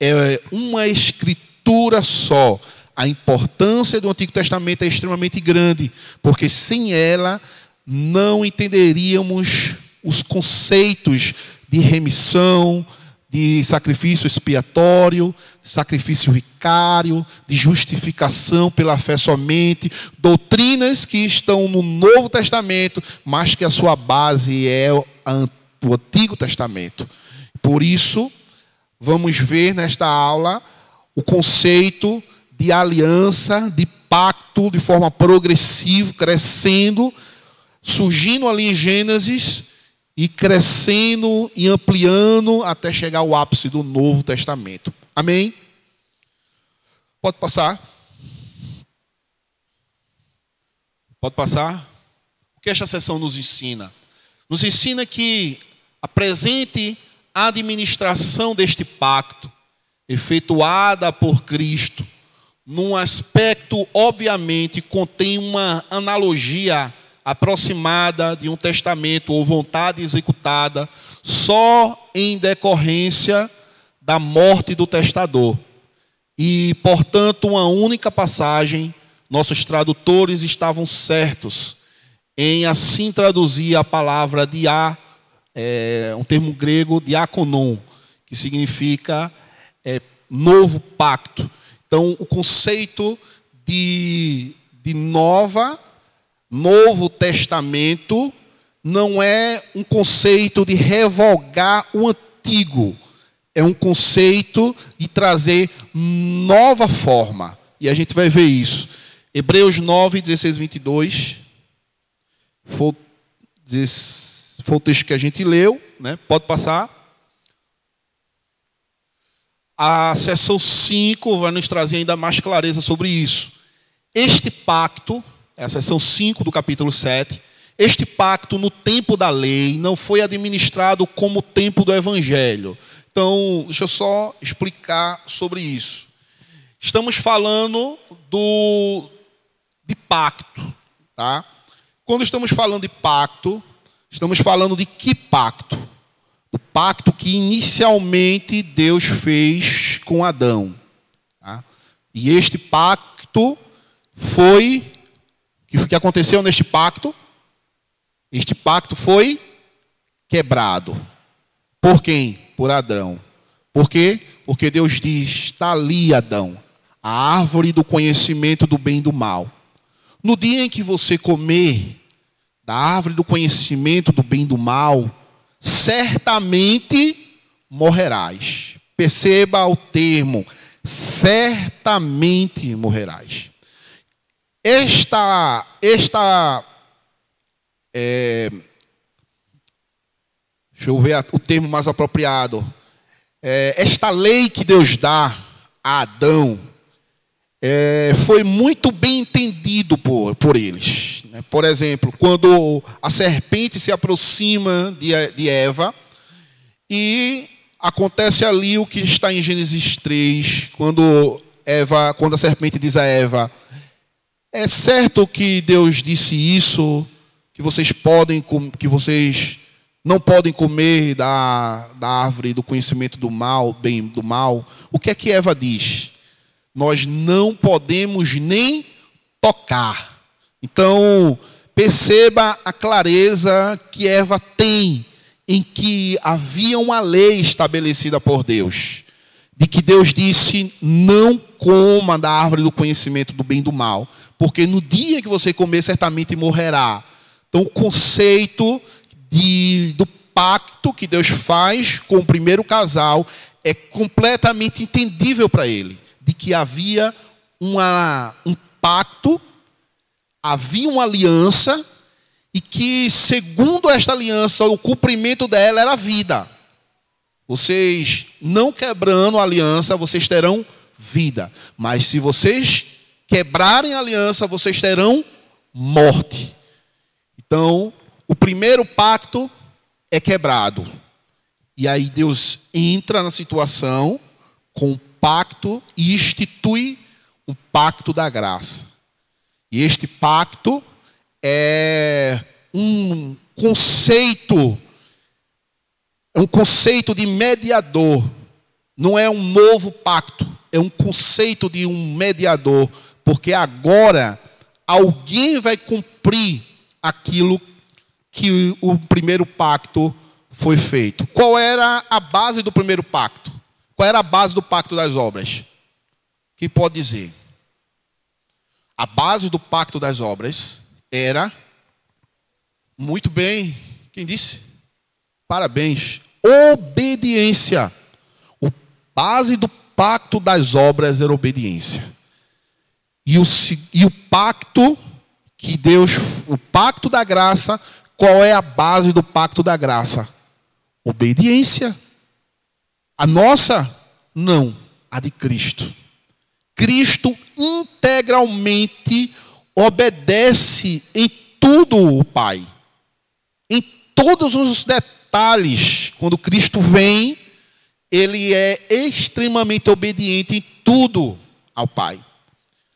é uma escritura só. A importância do Antigo Testamento é extremamente grande, porque sem ela não entenderíamos os conceitos de remissão, de sacrifício expiatório, sacrifício vicário, de justificação pela fé somente, doutrinas que estão no Novo Testamento, mas que a sua base é o Antigo Testamento. Por isso, vamos ver nesta aula o conceito de aliança, de pacto, de forma progressiva, crescendo, surgindo ali em Gênesis, e crescendo e ampliando até chegar ao ápice do Novo Testamento. Amém? Pode passar? Pode passar? O que esta sessão nos ensina? Nos ensina que a presente administração deste pacto, efetuada por Cristo, num aspecto, obviamente, contém uma analogia aproximada de um testamento ou vontade executada só em decorrência da morte do testador. E, portanto, uma única passagem, nossos tradutores estavam certos em assim traduzir a palavra um termo grego, diakonon, que significa novo pacto. Então, o conceito de Novo Testamento não é um conceito de revogar o antigo, é um conceito de trazer nova forma. E a gente vai ver isso. Hebreus 9, 16, 22. Foi o texto que a gente leu, né? Pode passar. A seção 5 vai nos trazer ainda mais clareza sobre isso. Este pacto, é a seção 5 do capítulo 7, este pacto no tempo da lei não foi administrado como o tempo do evangelho. Então, deixa eu só explicar sobre isso. Estamos falando de pacto, tá? Quando estamos falando de pacto, estamos falando de que pacto? O pacto que inicialmente Deus fez com Adão. Tá? E este pacto foi... O que aconteceu neste pacto? Este pacto foi quebrado. Por quem? Por Adão. Por quê? Porque Deus diz: está ali, Adão, a árvore do conhecimento do bem e do mal. No dia em que você comer da árvore do conhecimento do bem e do mal, certamente morrerás. Perceba o termo, certamente morrerás. Deixa eu ver o termo mais apropriado. Esta lei que Deus dá a Adão foi muito bem entendido por eles. Por exemplo, quando a serpente se aproxima de Eva, e acontece ali o que está em Gênesis 3, quando a serpente diz a Eva: é certo que Deus disse isso, que vocês não podem comer da árvore do conhecimento do mal, bem do mal. O que é que Eva diz? Nós não podemos nem tocar. Então, perceba a clareza que Eva tem em que havia uma lei estabelecida por Deus, de que Deus disse: não coma da árvore do conhecimento do bem e do mal, porque no dia que você comer, certamente morrerá. Então, o conceito do pacto que Deus faz com o primeiro casal é completamente entendível para ele, de que havia um pacto, havia uma aliança, e que, segundo esta aliança, o cumprimento dela era a vida. Vocês, não quebrando a aliança, vocês terão vida. Mas se vocês quebrarem a aliança, vocês terão morte. Então, o primeiro pacto é quebrado. E aí Deus entra na situação com o pacto e institui um pacto da graça. E este pacto é um conceito de mediador. Não é um novo pacto, é um conceito de um mediador, porque agora alguém vai cumprir aquilo que o primeiro pacto foi feito. Qual era a base do primeiro pacto? Qual era a base do pacto das obras? Quem pode dizer? A base do pacto das obras era, muito bem, quem disse? Parabéns, obediência. A base do pacto das obras era obediência. E o pacto que Deus, o pacto da graça, qual é a base do pacto da graça? Obediência. A nossa? Não, a de Cristo. Cristo integralmente obedece em tudo o Pai. Em todos os detalhes. Quando Cristo vem, ele é extremamente obediente em tudo ao Pai.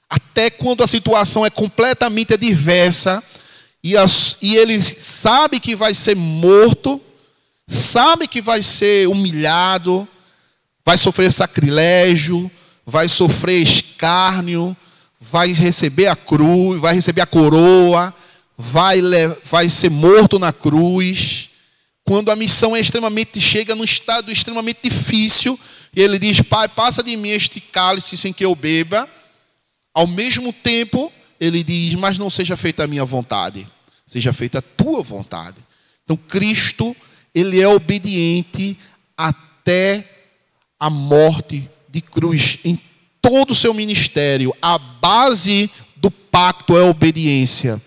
Até quando a situação é completamente adversa e ele sabe que vai ser morto, sabe que vai ser humilhado, vai sofrer sacrilégio, vai sofrer escárnio, vai receber a cruz, vai receber a coroa, vai ser morto na cruz. Quando a missão chega num estado extremamente difícil, e ele diz: Pai, passa de mim este cálice sem que eu beba. Ao mesmo tempo, ele diz: mas não seja feita a minha vontade, seja feita a tua vontade. Então, Cristo, ele é obediente até a morte de cruz. Em todo o seu ministério, a base do pacto é a obediência.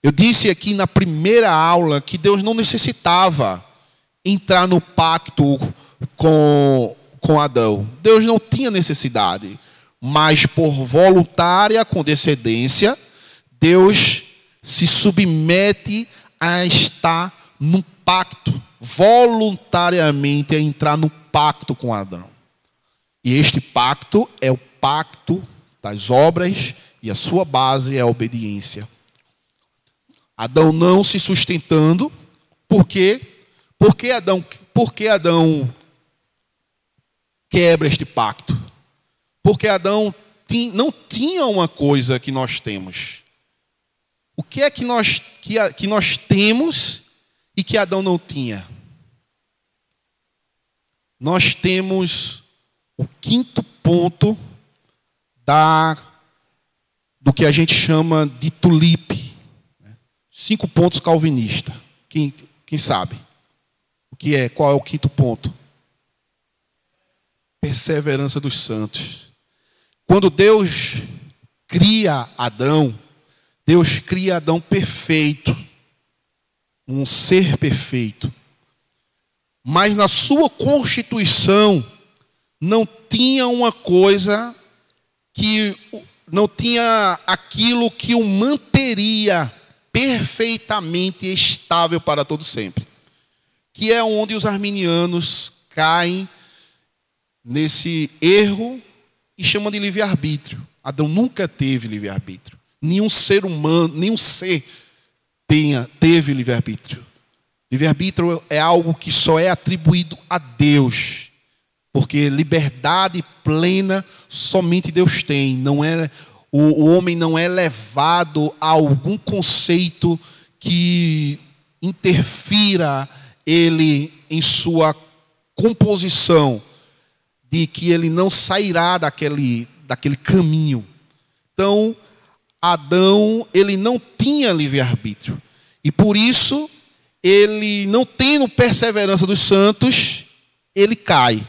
Eu disse aqui na primeira aula que Deus não necessitava entrar no pacto com Adão. Deus não tinha necessidade. Mas por voluntária condescendência, Deus se submete a estar num pacto, voluntariamente a entrar no pacto com Adão. E este pacto é o pacto das obras e a sua base é a obediência. Adão não se sustentando, por quê? Por que Adão quebra este pacto? Porque Adão não tinha uma coisa que nós temos. O que é que nós temos e que Adão não tinha? Nós temos o quinto ponto do que a gente chama de tulipe. 5 pontos calvinistas. Quem sabe? Qual é o quinto ponto? perseverança dos santos. Quando Deus cria Adão, Deus cria Adão perfeito, um ser perfeito. Mas na sua constituição não tinha uma coisa que não tinha aquilo que o manteria perfeitamente estável para todo sempre. Que é onde os arminianos caem nesse erro e chamam de livre-arbítrio. Adão nunca teve livre-arbítrio. Nenhum ser humano, nenhum ser teve livre-arbítrio. Livre-arbítrio é algo que só é atribuído a Deus. Porque liberdade plena somente Deus tem. Não é, o homem não é levado a algum conceito que interfira ele em sua composição, de que ele não sairá daquele caminho. Então, Adão, ele não tinha livre-arbítrio. E por isso, ele não tendo perseverança dos santos, ele cai.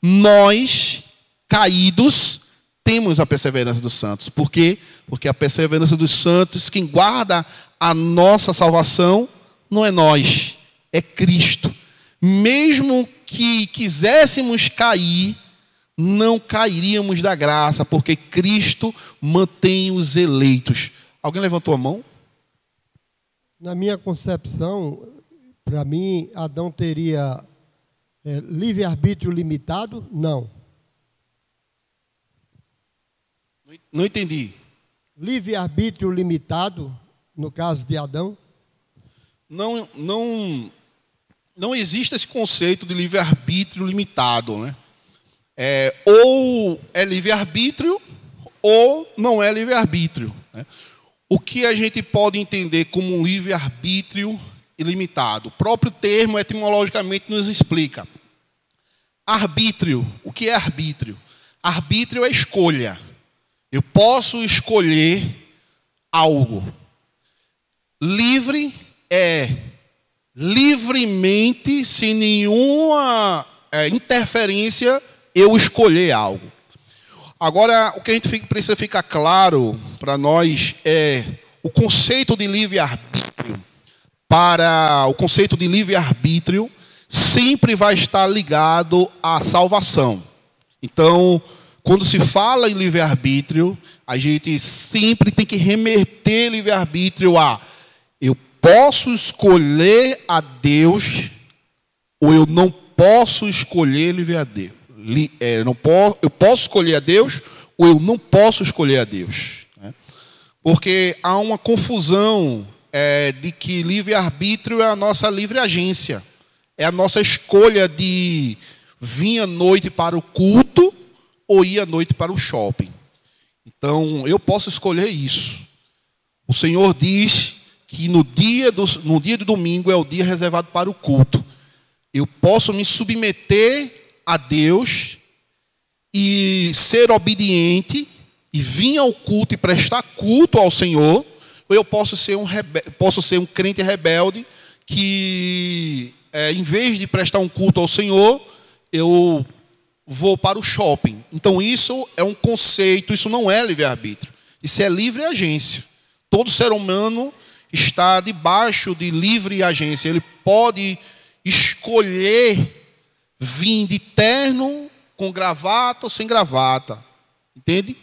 Nós, caídos, temos a perseverança dos santos. Por quê? Porque a perseverança dos santos, quem guarda a nossa salvação, não é nós, é Cristo. Mesmo que quiséssemos cair, não cairíamos da graça, porque Cristo mantém os eleitos. Alguém levantou a mão? Na minha concepção, para mim, Adão teria livre-arbítrio limitado? Não. Não entendi. Livre-arbítrio limitado, no caso de Adão? Não existe esse conceito de livre-arbítrio limitado, né? Ou é livre-arbítrio ou não é livre-arbítrio, né? O que a gente pode entender como um livre-arbítrio ilimitado? O próprio termo, etimologicamente, nos explica. Arbítrio. O que é arbítrio? Arbítrio é escolha. Eu posso escolher algo. Livre é livremente, sem nenhuma interferência, eu escolher algo. Agora, o que a gente precisa ficar claro para nós é o conceito de livre-arbítrio. Para o conceito de livre-arbítrio, sempre vai estar ligado à salvação. Então, quando se fala em livre-arbítrio, a gente sempre tem que remeter livre-arbítrio a eu posso escolher a Deus ou eu não posso escolher livre-arbítrio. Eu posso escolher a Deus ou eu não posso escolher a Deus. Porque há uma confusão de que livre-arbítrio é a nossa livre agência. É a nossa escolha de vir à noite para o culto ou ir à noite para o shopping. Então, eu posso escolher isso. O Senhor diz que no dia de domingo é o dia reservado para o culto. Eu posso me submeter a Deus e ser obediente e vir ao culto e prestar culto ao Senhor, ou eu posso ser um crente rebelde que, em vez de prestar um culto ao Senhor, eu vou para o shopping. Então isso é um conceito, isso não é livre-arbítrio. Isso é livre agência. Todo ser humano está debaixo de livre agência. Ele pode escolher vir de terno, com gravata ou sem gravata. Entende?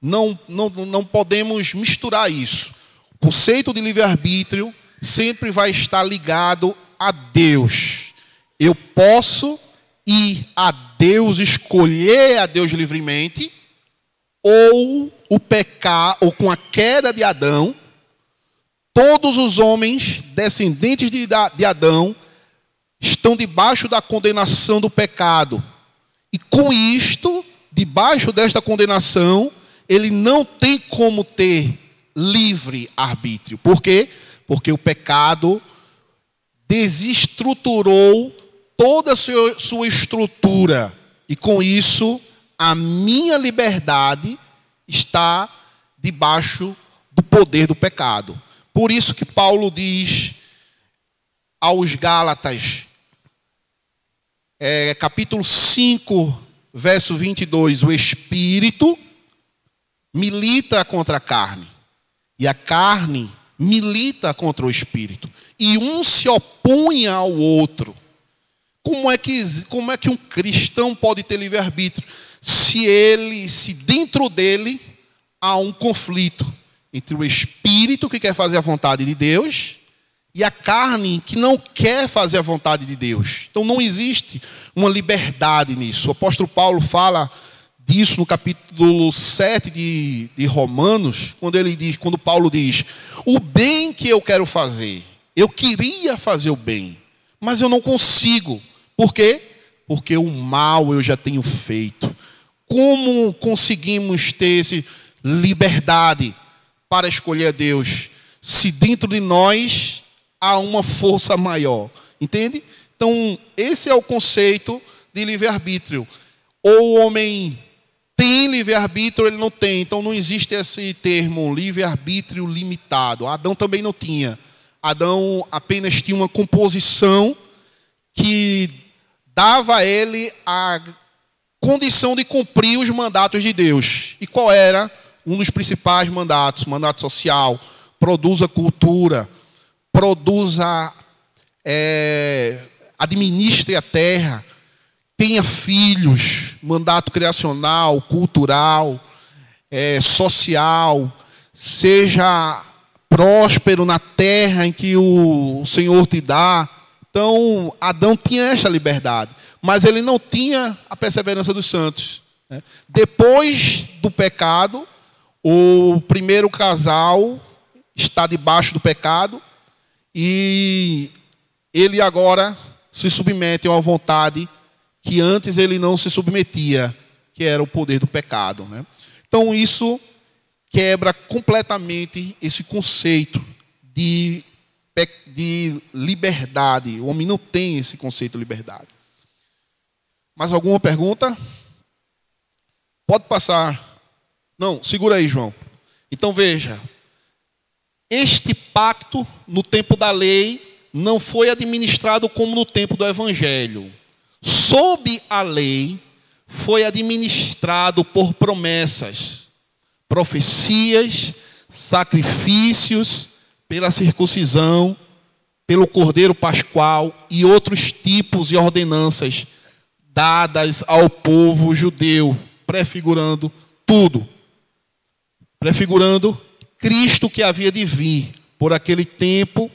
Não podemos misturar isso. O conceito de livre-arbítrio sempre vai estar ligado a Deus. Eu posso ir a Deus, escolher a Deus livremente, ou o pecar, ou com a queda de Adão, todos os homens descendentes de Adão estão debaixo da condenação do pecado. E com isto, debaixo desta condenação, ele não tem como ter livre arbítrio. Por quê? Porque o pecado desestruturou toda a sua estrutura. E com isso, a minha liberdade está debaixo do poder do pecado. Por isso que Paulo diz aos Gálatas, capítulo 5, verso 22, o Espírito milita contra a carne. E a carne milita contra o Espírito. E um se opõe ao outro. Como é que um cristão pode ter livre-arbítrio se dentro dele há um conflito entre o Espírito que quer fazer a vontade de Deus e a carne que não quer fazer a vontade de Deus? Então não existe uma liberdade nisso. O apóstolo Paulo fala disso no capítulo 7 de Romanos, quando Paulo diz: o bem que eu quero fazer, eu queria fazer o bem, mas eu não consigo. Por quê? Porque o mal eu já tenho feito. Como conseguimos ter essa liberdade para escolher a Deus, se dentro de nós há uma força maior? Entende? Então, esse é o conceito de livre-arbítrio. Ou o homem tem livre-arbítrio, ele não tem. Então, não existe esse termo livre-arbítrio limitado. Adão também não tinha. Adão apenas tinha uma composição que dava a ele a condição de cumprir os mandatos de Deus. E qual era um dos principais mandatos? Mandato social: produza cultura, administre a terra, tenha filhos. Mandato criacional, cultural, social. Seja próspero na terra em que o Senhor te dá. Então, Adão tinha esta liberdade, mas ele não tinha a perseverança dos santos. Depois do pecado, o primeiro casal está debaixo do pecado e ele agora se submete a uma vontade que antes ele não se submetia, que era o poder do pecado. Então, isso quebra completamente esse conceito de liberdade. O homem não tem esse conceito de liberdade. Mais alguma pergunta? Pode passar. Não, segura aí, João. Então veja, este pacto no tempo da lei não foi administrado como no tempo do Evangelho. Sob a lei foi administrado por promessas, profecias, sacrifícios, pela circuncisão, pelo Cordeiro Pascual e outros tipos e ordenanças dadas ao povo judeu, prefigurando tudo. Prefigurando Cristo que havia de vir. Por aquele tempo,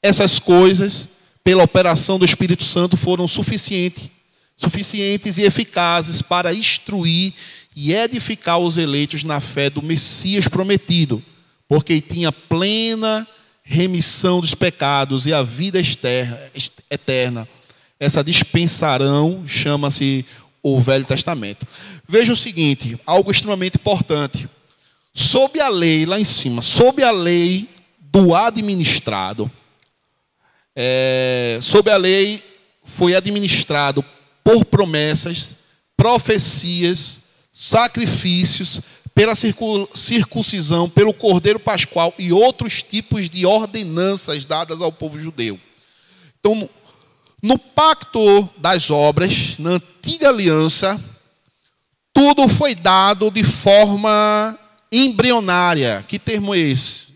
essas coisas, pela operação do Espírito Santo, foram suficientes e eficazes para instruir e edificar os eleitos na fé do Messias prometido, porque tinha plena remissão dos pecados e a vida eterna. Essa dispensação chama-se o Velho Testamento. Veja o seguinte, algo extremamente importante. Sob a lei, lá em cima, sob a lei do administrado, sob a lei foi administrado por promessas, profecias, sacrifícios, pela circuncisão, pelo Cordeiro Pascual e outros tipos de ordenanças dadas ao povo judeu. Então, no pacto das obras, na antiga aliança, tudo foi dado de forma embrionária. Que termo é esse?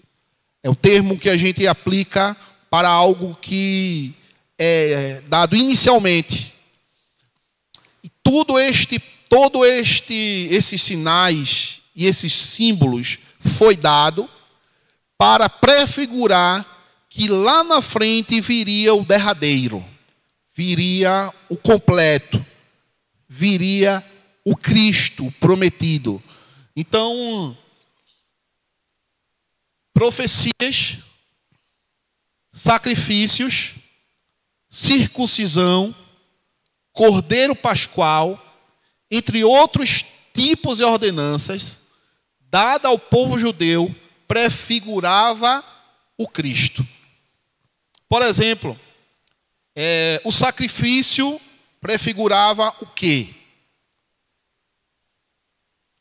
É o termo que a gente aplica para algo que é dado inicialmente. E esses sinais e esses símbolos foi dado para prefigurar que lá na frente viria o derradeiro, viria o completo, viria o Cristo prometido. Então, profecias, sacrifícios, circuncisão, Cordeiro Pascual, entre outros tipos e ordenanças, dada ao povo judeu, prefigurava o Cristo. Por exemplo, o sacrifício prefigurava o quê?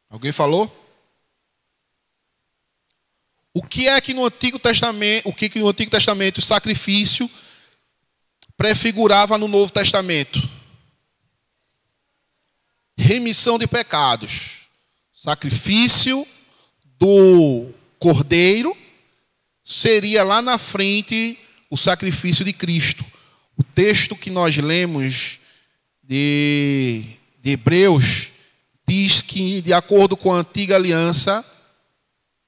Alguém falou? O que é que no Antigo Testamento o sacrifício prefigurava no Novo Testamento? remissão de pecados. Sacrifício do cordeiro seria lá na frente o sacrifício de Cristo. O texto que nós lemos de Hebreus diz que, de acordo com a antiga aliança,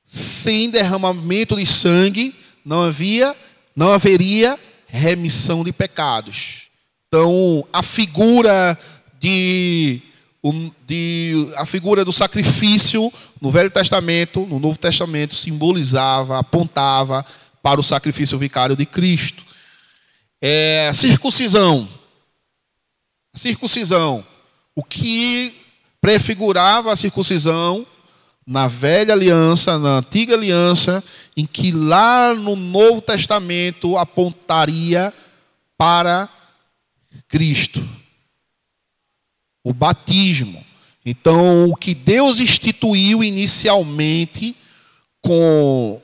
sem derramamento de sangue não haveria remissão de pecados. Então, a figura do sacrifício no Velho Testamento, no Novo Testamento, simbolizava, apontava para o sacrifício vicário de Cristo. Circuncisão. O que prefigurava a circuncisão na velha aliança, na antiga aliança, em que lá no Novo Testamento apontaria para Cristo. O batismo. Então, o que Deus instituiu inicialmente com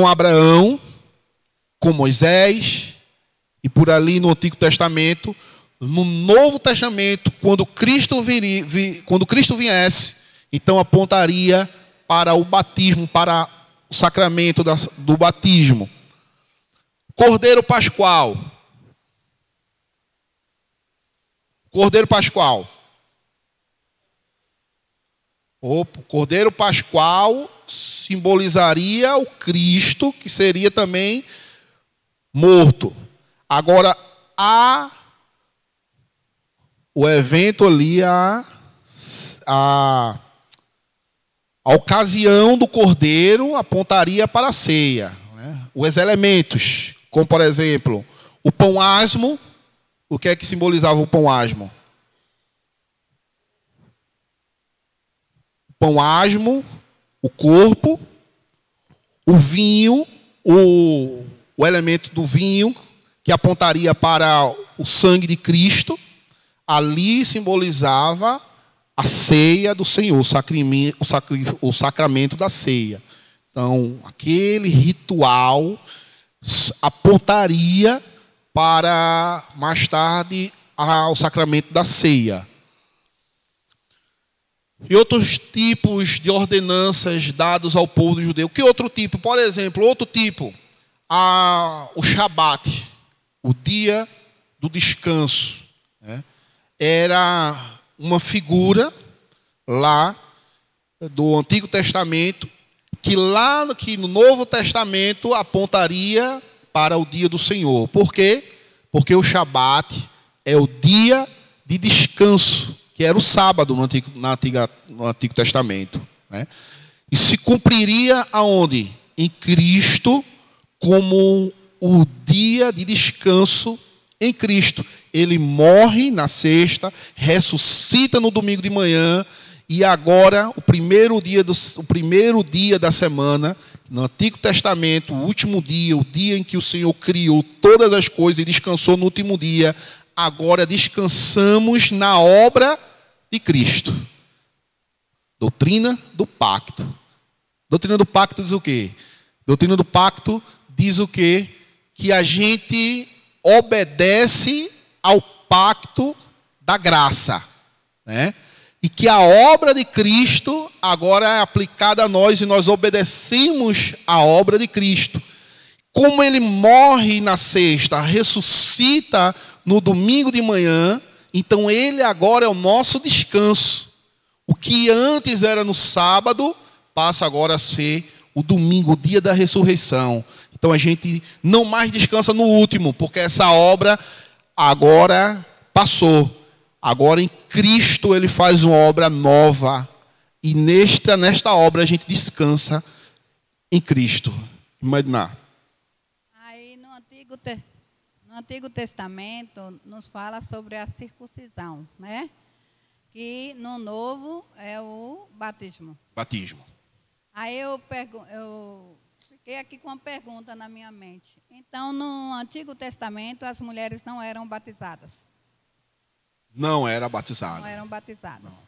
Abraão, com Moisés, e por ali no Antigo Testamento, no Novo Testamento, quando Cristo viesse, então apontaria para o batismo, para o sacramento do batismo. Cordeiro Pascual. Cordeiro Pascual. O Cordeiro Pascual simbolizaria o Cristo, que seria também morto. Agora, o evento ali, a ocasião do cordeiro apontaria para a ceia, né? Os elementos, como por exemplo, o pão asmo. O que é que simbolizava o pão asmo? O pão asmo, o corpo, o vinho, o elemento do vinho, que apontaria para o sangue de Cristo. Ali simbolizava a ceia do Senhor, o sacramento da ceia. Então, aquele ritual apontaria para, mais tarde, ao sacramento da ceia. E outros tipos de ordenanças dados ao povo judeu. Que outro tipo? Por exemplo, outro tipo, o Shabat, o dia do descanso, né? Era uma figura lá do Antigo Testamento que no Novo Testamento apontaria para o dia do Senhor. Por quê? Porque o Shabat é o dia de descanso, que era o sábado no Antigo Testamento, né? E se cumpriria aonde? Em Cristo, como o dia de descanso em Cristo. Ele morre na sexta, ressuscita no domingo de manhã, e agora, o primeiro dia da semana, no Antigo Testamento, o último dia, o dia em que o Senhor criou todas as coisas e descansou no último dia, agora descansamos na obra de Cristo. Doutrina do pacto. Doutrina do pacto diz o quê? Doutrina do pacto diz o quê? Que a gente obedece ao pacto da graça, né? E que a obra de Cristo agora é aplicada a nós e nós obedecemos a obra de Cristo. Como ele morre na sexta, ressuscita no domingo de manhã, então ele agora é o nosso descanso. O que antes era no sábado, passa agora a ser o domingo, o dia da ressurreição. Então a gente não mais descansa no último, porque essa obra agora passou. Agora em Cristo ele faz uma obra nova. E nesta obra a gente descansa em Cristo. Imaginar. Aí no Antigo Testamento nos fala sobre a circuncisão, né? Que no Novo é o batismo. Batismo. Aí eu fiquei aqui com uma pergunta na minha mente. Então, no Antigo Testamento, as mulheres não eram batizadas? Não era batizada. Não eram batizadas. Não.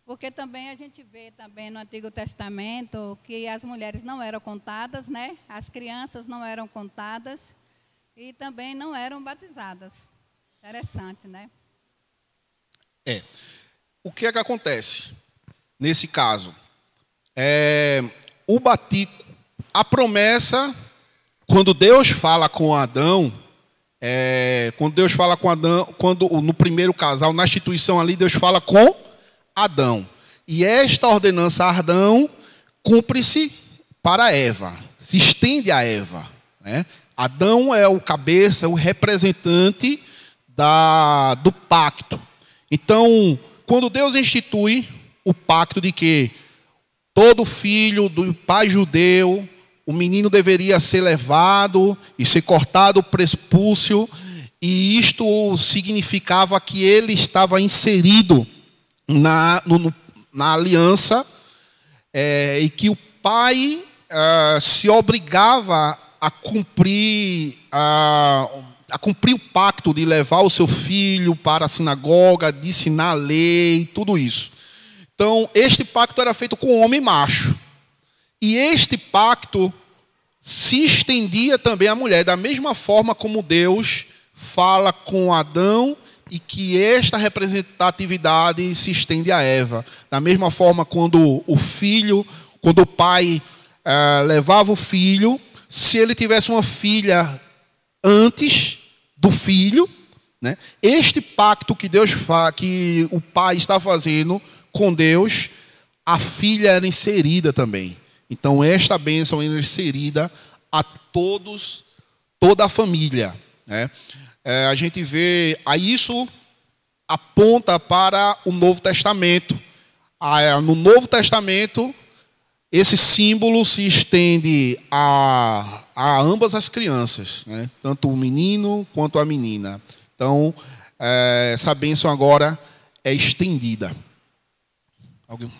Porque também a gente vê também no Antigo Testamento que as mulheres não eram contadas, né? As crianças não eram contadas e também não eram batizadas. Interessante, né? O que é que acontece nesse caso? A promessa, quando Deus fala com Adão, no primeiro casal, na instituição ali, Deus fala com Adão. E esta ordenança a Adão cumpre-se para Eva, se estende a Eva, né? Adão é o cabeça, o representante do pacto. Então, quando Deus institui o pacto de que todo filho do pai judeu, o menino deveria ser levado e ser cortado o prepúcio, e isto significava que ele estava inserido na aliança, e que o pai se obrigava a cumprir o pacto de levar o seu filho para a sinagoga, de ensinar a lei, tudo isso. Então, este pacto era feito com o homem macho. E este pacto se estendia também à mulher, da mesma forma como Deus fala com Adão, e que esta representatividade se estende a Eva. Da mesma forma, quando o pai levava o filho, se ele tivesse uma filha antes do filho, né, este pacto que que o pai está fazendo com Deus, a filha era inserida também. Então, esta bênção era inserida a toda a família, né? A gente vê, isso aponta para o Novo Testamento. No Novo Testamento, esse símbolo se estende a ambas as crianças, né? Tanto o menino quanto a menina. Então, essa bênção agora é estendida. Alguém?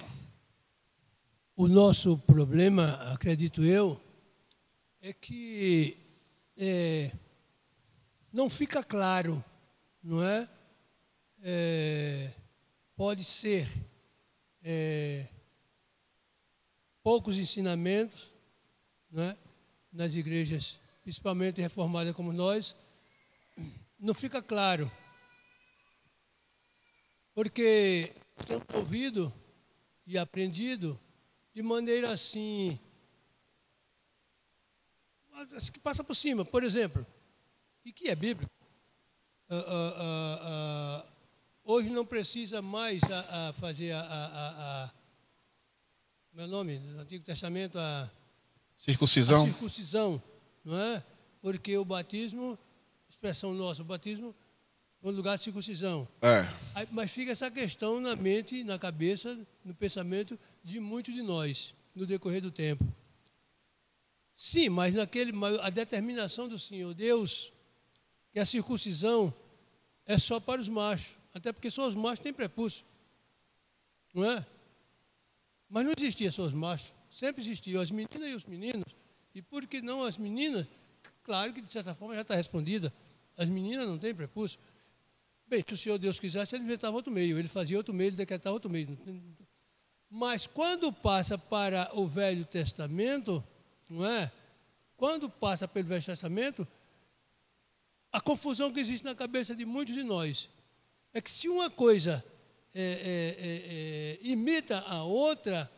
O nosso problema, acredito eu, é que não fica claro, não é? Pode ser poucos ensinamentos, não é? Nas igrejas, principalmente reformadas como nós, não fica claro. Porque tenho ouvido e aprendido de maneira assim que passa por cima. Por exemplo, e que é bíblico, hoje não precisa mais fazer meu nome, no Antigo Testamento, circuncisão. A circuncisão, não é? Porque o batismo, expressão nossa, o batismo é um lugar de circuncisão. Mas fica essa questão na mente, na cabeça, no pensamento de muitos de nós, no decorrer do tempo. Sim, mas a determinação do Senhor Deus, que a circuncisão é só para os machos, até porque só os machos têm prepúcio, não é? Mas não existia só os machos, sempre existiam as meninas e os meninos. E por que não as meninas? Claro que de certa forma já está respondida. As meninas não têm prepúcio. Bem, se o Senhor Deus quisesse, ele inventava outro meio, ele fazia outro meio, ele decretava outro meio. Mas quando passa para o Velho Testamento, não é? Quando passa pelo Velho Testamento, a confusão que existe na cabeça de muitos de nós é que se uma coisa imita a outra,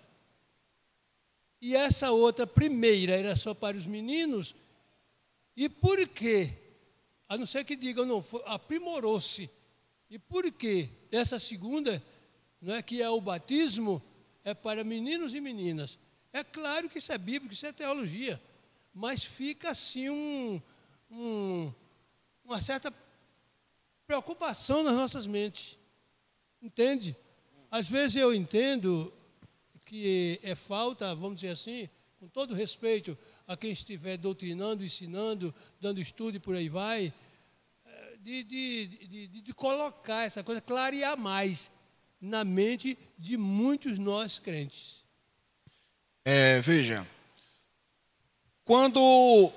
e essa outra primeira era só para os meninos, e por quê? A não ser que digam, não, aprimorou-se. E por quê? Essa segunda, não é, que é o batismo, é para meninos e meninas. É claro que isso é bíblico, isso é teologia, mas fica assim uma certa preocupação nas nossas mentes. Entende? Às vezes eu entendo que é falta, vamos dizer assim, com todo respeito a quem estiver doutrinando, ensinando, dando estudo e por aí vai, de colocar essa coisa, clarear mais na mente de muitos nós crentes. Veja, quando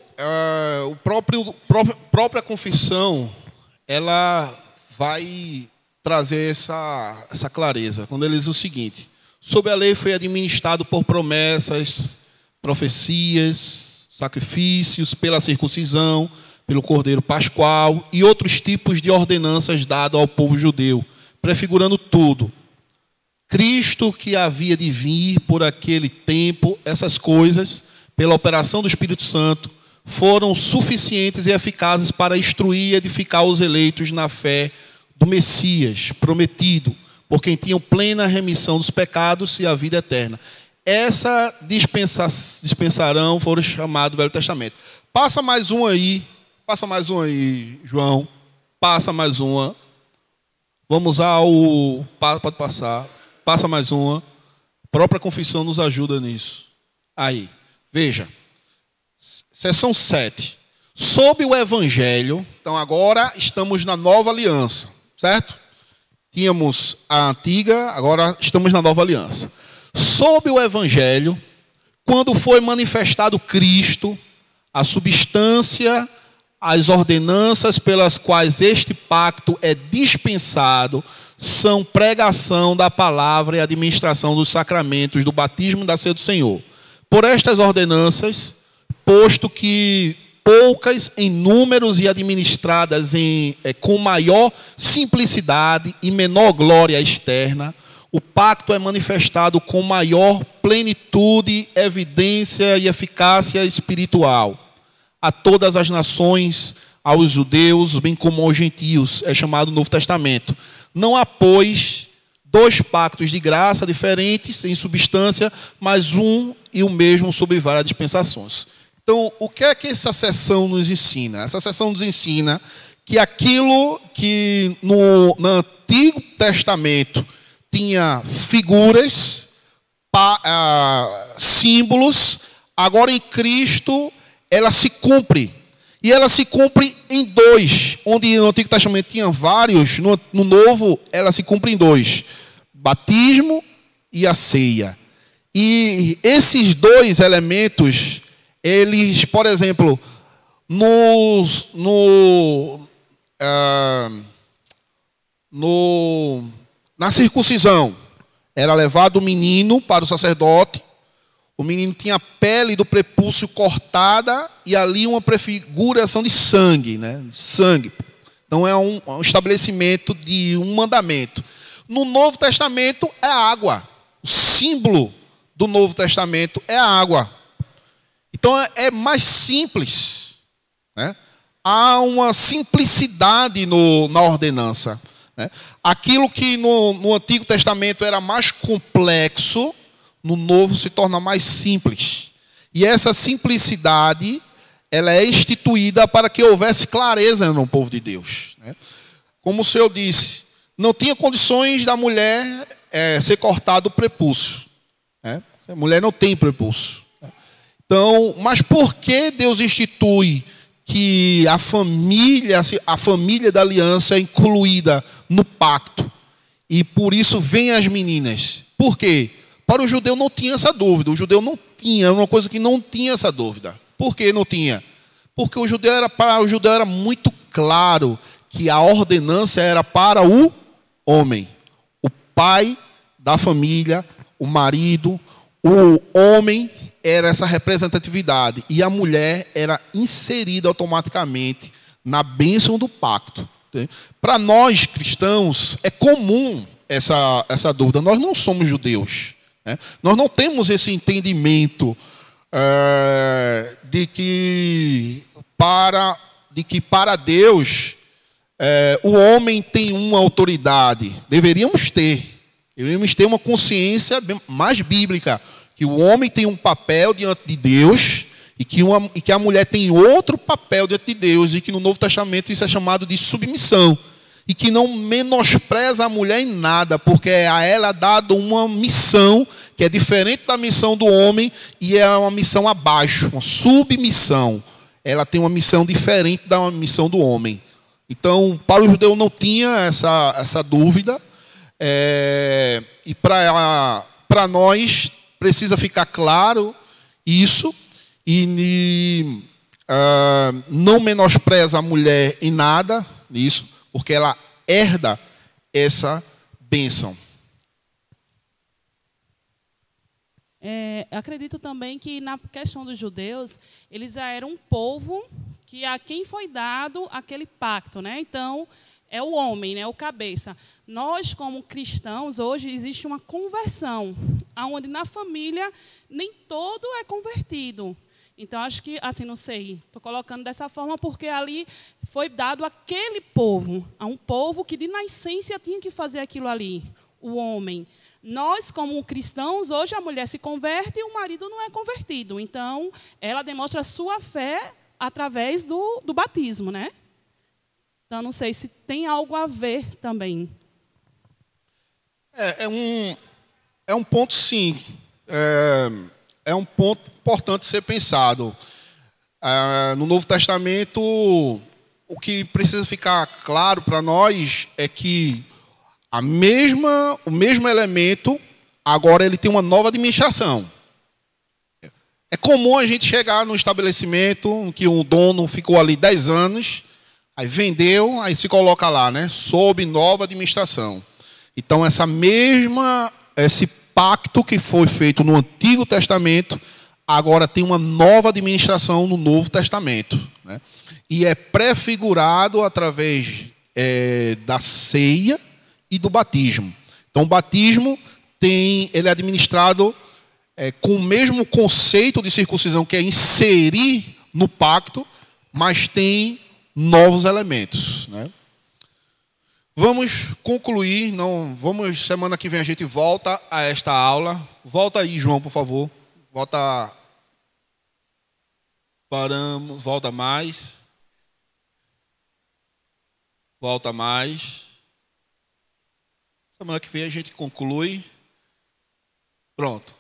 própria confissão, ela vai trazer essa clareza, quando ele diz o seguinte: sob a lei foi administrado por promessas, profecias, sacrifícios, pela circuncisão, pelo cordeiro pascual e outros tipos de ordenanças dadas ao povo judeu, prefigurando tudo. Cristo que havia de vir por aquele tempo, essas coisas, pela operação do Espírito Santo, foram suficientes e eficazes para instruir e edificar os eleitos na fé do Messias prometido, por quem tinham plena remissão dos pecados e a vida eterna. Essa dispensarão foram chamados do Velho Testamento. Passa mais um aí, João. Passa mais uma. Vamos ao... Pode passar. Passa mais uma. A própria confissão nos ajuda nisso. Aí, veja. Seção 7. Sob o Evangelho, então agora estamos na nova aliança, certo? Tínhamos a antiga, agora estamos na nova aliança. Sob o Evangelho, quando foi manifestado Cristo, a substância, as ordenanças pelas quais este pacto é dispensado, são pregação da palavra e administração dos sacramentos do batismo e da ceia do Senhor. Por estas ordenanças, posto que poucas em números e administradas com maior simplicidade e menor glória externa, o pacto é manifestado com maior plenitude, evidência e eficácia espiritual a todas as nações, aos judeus, bem como aos gentios. É chamado Novo Testamento. Não há, pois, dois pactos de graça diferentes em substância, mas um e o mesmo sob várias dispensações. Então, o que é que essa seção nos ensina? Essa seção nos ensina que aquilo que no Antigo Testamento tinha figuras, símbolos, agora em Cristo ela se cumpre. E ela se cumpre em dois. Onde no Antigo Testamento tinha vários, no Novo ela se cumpre em dois. Batismo e a ceia. E esses dois elementos, eles, por exemplo, na circuncisão, era levado o menino para o sacerdote. O menino tinha a pele do prepúcio cortada e ali uma prefiguração de sangue, né? Sangue. Então é um estabelecimento de um mandamento. No Novo Testamento é a água. O símbolo do Novo Testamento é a água. Então é mais simples, né? Há uma simplicidade na ordenança, né? Aquilo que no Antigo Testamento era mais complexo, no Novo se torna mais simples. E essa simplicidade, ela é instituída para que houvesse clareza no povo de Deus, né? Como o Senhor disse, não tinha condições da mulher ser cortada o prepúcio, né? A mulher não tem prepúcio. Então, mas por que Deus institui que a família da aliança é incluída no pacto? E por isso vêm as meninas. Por quê? Para o judeu não tinha essa dúvida. O judeu não tinha, uma coisa que não tinha essa dúvida. Por que não tinha? Porque para o judeu era muito claro que a ordenança era para o homem. O pai da família, o marido, o homem era essa representatividade. E a mulher era inserida automaticamente na bênção do pacto. Para nós cristãos é comum essa dúvida. Nós não somos judeus, né? Nós não temos esse entendimento de que para Deus o homem tem uma autoridade. Deveríamos ter uma consciência mais bíblica, que o homem tem um papel diante de Deus e que a mulher tem outro papel diante de Deus, e que no Novo Testamento isso é chamado de submissão, e que não menospreza a mulher em nada, porque a ela é dada uma missão que é diferente da missão do homem, e é uma missão abaixo, uma submissão. Ela tem uma missão diferente da missão do homem. Então, para o judeu não tinha essa dúvida, e para nós precisa ficar claro isso, e não menospreza a mulher em nada nisso, porque ela herda essa bênção. Acredito também que na questão dos judeus, eles já eram um povo a quem foi dado aquele pacto, né? Então, é o homem, né, o cabeça. Nós, como cristãos, hoje existe uma conversão, onde na família nem todo é convertido. Então, acho que, assim, não sei, estou colocando dessa forma porque ali foi dado aquele povo, a um povo que de nascença tinha que fazer aquilo ali, o homem. Nós, como cristãos, hoje a mulher se converte e o marido não é convertido. Então, ela demonstra a sua fé através do batismo, né? Então, não sei se tem algo a ver também. É um ponto, sim. É um ponto importante ser pensado. No Novo Testamento, o que precisa ficar claro para nós é que o mesmo elemento, agora ele tem uma nova administração. É comum a gente chegar num estabelecimento em que o dono ficou ali 10 anos, aí vendeu, aí se coloca lá, né, sob nova administração. Então, esse pacto que foi feito no Antigo Testamento, agora tem uma nova administração no Novo Testamento, né? E é prefigurado através da ceia e do batismo. Então, o batismo ele é administrado com o mesmo conceito de circuncisão, que é inserir no pacto, mas tem novos elementos, né? Vamos concluir, semana que vem a gente volta a esta aula. Volta aí, João, por favor. Volta mais. Volta mais. Semana que vem a gente conclui. Pronto.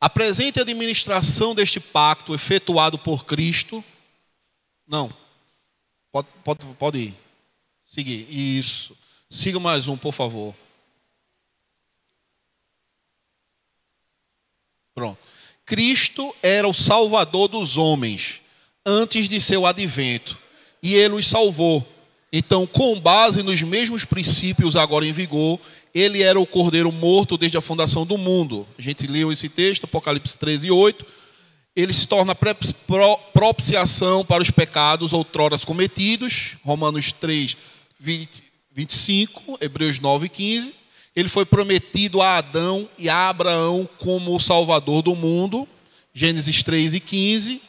Apresente a administração deste pacto efetuado por Cristo. Não. Pode ir. Seguir. Isso. Siga mais um, por favor. Pronto. Cristo era o Salvador dos homens antes de seu advento. E Ele os salvou. Então, com base nos mesmos princípios agora em vigor, Ele era o Cordeiro morto desde a fundação do mundo. A gente leu esse texto, Apocalipse 13:8. Ele se torna propiciação para os pecados outrora cometidos, Romanos 3:25, Hebreus 9:15. Ele foi prometido a Adão e a Abraão como o Salvador do mundo, Gênesis 3:15,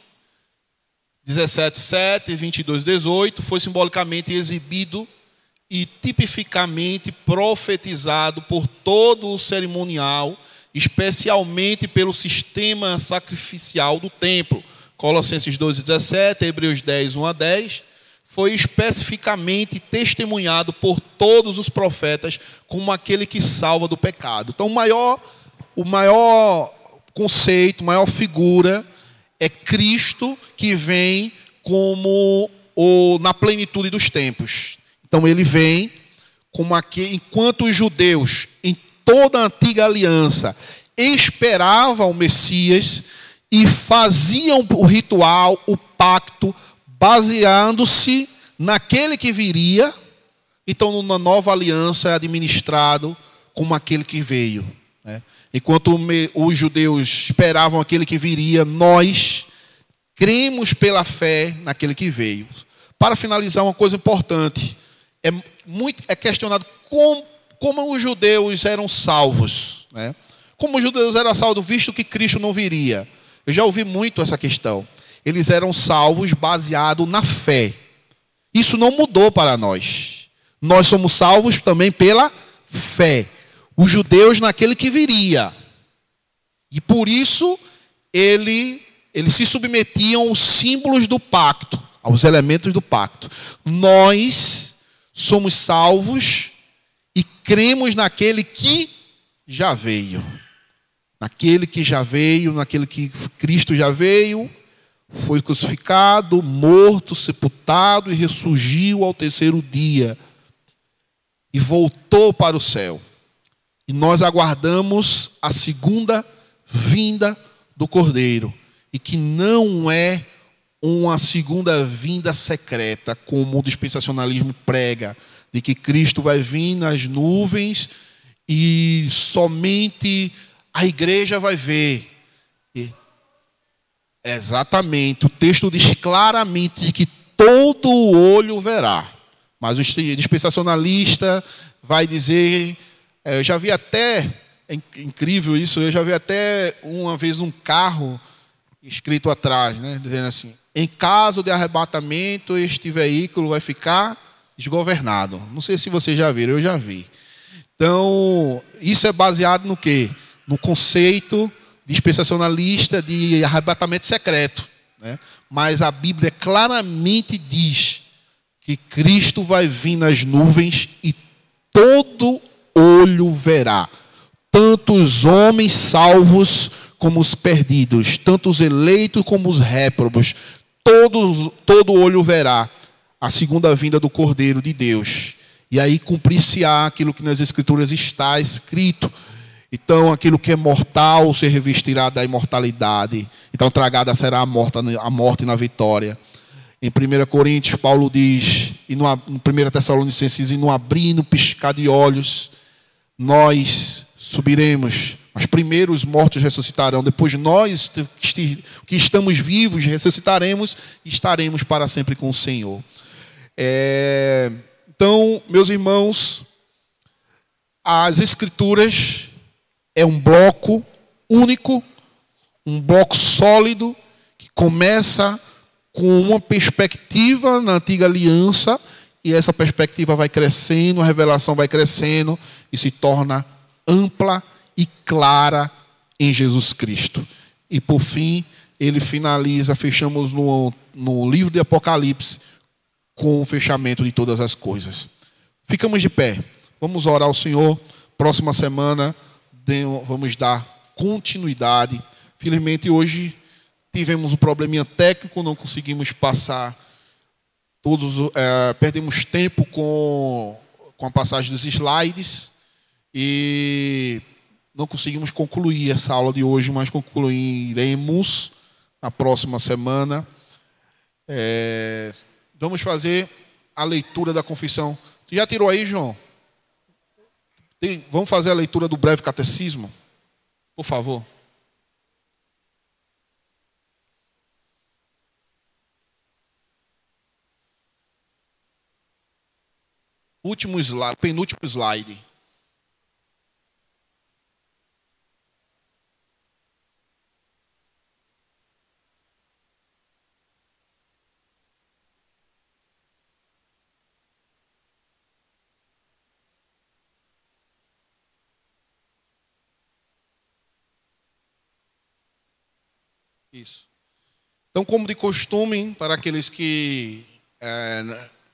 17:7, 22:18. Foi simbolicamente exibido e tipificamente profetizado por todo o cerimonial, especialmente pelo sistema sacrificial do templo. Colossenses 2:17, Hebreus 10, 1-10, foi especificamente testemunhado por todos os profetas como aquele que salva do pecado. Então, o maior conceito, a maior figura é Cristo, que vem como na plenitude dos tempos. Então, ele vem como enquanto os judeus, em toda a antiga aliança, esperavam o Messias e faziam o ritual, o pacto, baseando-se naquele que viria. Então, na nova aliança é administrado como aquele que veio, né? Enquanto os judeus esperavam aquele que viria, nós cremos pela fé naquele que veio. Para finalizar, uma coisa importante. É questionado como os judeus eram salvos, né? Como os judeus eram salvos, visto que Cristo não viria. Eu já ouvi muito essa questão. Eles eram salvos baseado na fé. Isso não mudou para nós. Nós somos salvos também pela fé. Os judeus naquele que viria. E por isso eles se submetiam aos símbolos do pacto, aos elementos do pacto. Nós somos salvos e cremos naquele que já veio. Naquele que já veio, naquele que Cristo já veio, foi crucificado, morto, sepultado e ressurgiu ao terceiro dia. E voltou para o céu. E nós aguardamos a segunda vinda do Cordeiro. E que não é uma segunda vinda secreta, como o dispensacionalismo prega, de que Cristo vai vir nas nuvens e somente a igreja vai ver. Exatamente. O texto diz claramente que todo olho verá. Mas o dispensacionalista vai dizer, eu já vi até, é incrível isso, eu já vi até uma vez um carro escrito atrás, né, dizendo assim, em caso de arrebatamento, este veículo vai ficar desgovernado. Não sei se vocês já viram, eu já vi. Então, isso é baseado no quê? No conceito dispensacionalista de arrebatamento secreto, né? Mas a Bíblia claramente diz que Cristo vai vir nas nuvens e todo olho verá, tanto os homens salvos como os perdidos, tanto os eleitos como os réprobos, todo olho verá a segunda vinda do Cordeiro de Deus. E aí cumprir-se-á aquilo que nas Escrituras está escrito. Então, aquilo que é mortal se revestirá da imortalidade. Então, tragada será a morte na vitória. Em 1 Coríntios, Paulo diz, e no 1 Tessalonicenses, e no abrir e no piscar de olhos, nós subiremos. Mas primeiro os mortos ressuscitarão. Depois nós, que estamos vivos, ressuscitaremos e estaremos para sempre com o Senhor. Então, meus irmãos, as Escrituras é um bloco único, um bloco sólido, que começa com uma perspectiva na antiga aliança, e essa perspectiva vai crescendo, a revelação vai crescendo, e se torna ampla e clara em Jesus Cristo. E por fim, ele finaliza, fechamos no livro de Apocalipse, com o fechamento de todas as coisas. Ficamos de pé. Vamos orar ao Senhor. Próxima semana vamos dar continuidade. Felizmente hoje tivemos um probleminha técnico, não conseguimos passar perdemos tempo com a passagem dos slides e não conseguimos concluir essa aula de hoje, mas concluiremos na próxima semana. Vamos fazer a leitura da confissão. Você já tirou aí, João? Vamos fazer a leitura do breve catecismo? Por favor. Último slide, penúltimo slide. Isso. Então, como de costume, para aqueles que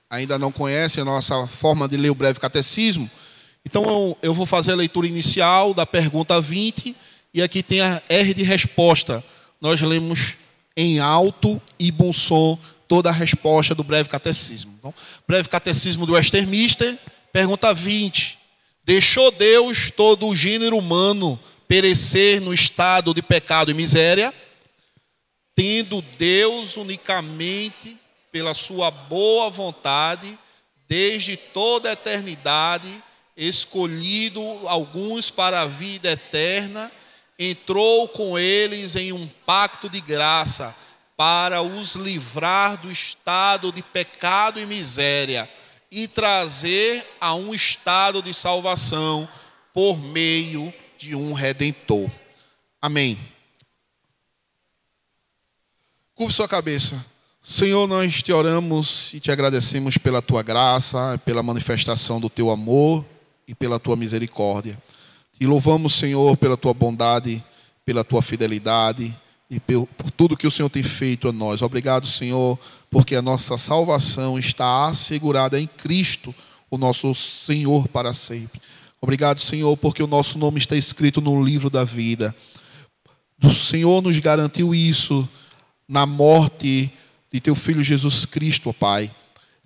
ainda não conhecem a nossa forma de ler o breve catecismo, então eu vou fazer a leitura inicial da pergunta 20, e aqui tem a R de resposta. Nós lemos em alto e bom som toda a resposta do breve catecismo. Então, breve catecismo do Westminster, pergunta 20. Deixou Deus todo o gênero humano perecer no estado de pecado e miséria, tendo Deus unicamente, pela sua boa vontade, desde toda a eternidade, escolhido alguns para a vida eterna, entrou com eles em um pacto de graça, para os livrar do estado de pecado e miséria, e trazer a um estado de salvação, por meio de um Redentor. Amém. Curve sua cabeça. Senhor, nós te oramos e te agradecemos pela tua graça, pela manifestação do teu amor e pela tua misericórdia. Te louvamos, Senhor, pela tua bondade, pela tua fidelidade e por tudo que o Senhor tem feito a nós. Obrigado, Senhor, porque a nossa salvação está assegurada em Cristo, o nosso Senhor para sempre. Obrigado, Senhor, porque o nosso nome está escrito no livro da vida. O Senhor nos garantiu isso na morte de teu Filho Jesus Cristo, ó Pai,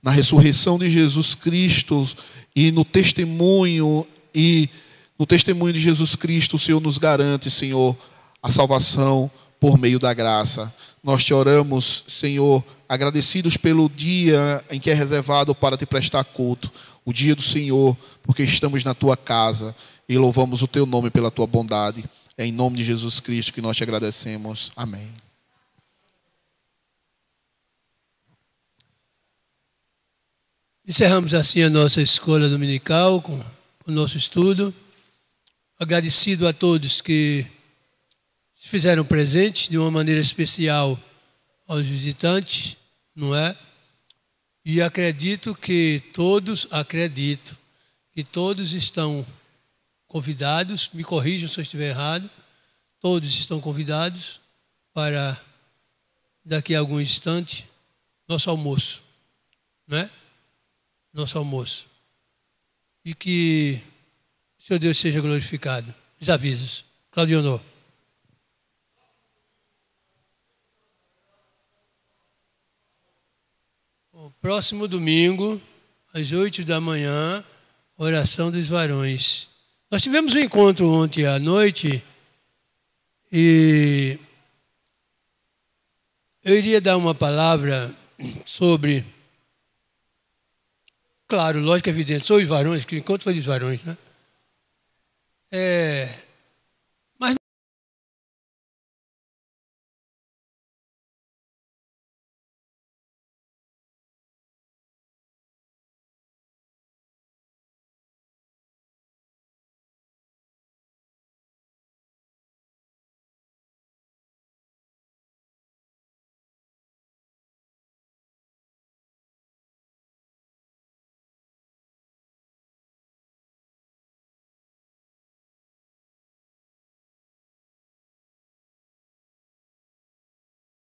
na ressurreição de Jesus Cristo e no testemunho de Jesus Cristo, o Senhor nos garante, Senhor, a salvação por meio da graça. Nós te oramos, Senhor, agradecidos pelo dia em que é reservado para te prestar culto, o dia do Senhor, porque estamos na tua casa e louvamos o teu nome pela tua bondade. É em nome de Jesus Cristo que nós te agradecemos. Amém. Encerramos assim a nossa escola dominical com o nosso estudo. Agradecido a todos que se fizeram presentes de uma maneira especial aos visitantes, não é? E acredito que todos estão convidados, me corrijam se eu estiver errado, todos estão convidados para daqui a algum instante nosso almoço, não é? Nosso almoço. E que o Senhor Deus seja glorificado. Os avisos. Claudionor. O próximo domingo, às 8 da manhã, oração dos varões. Nós tivemos um encontro ontem à noite e eu iria dar uma palavra sobre, claro, lógico, evidente, sou os varões, que o encontro foi dos varões, né?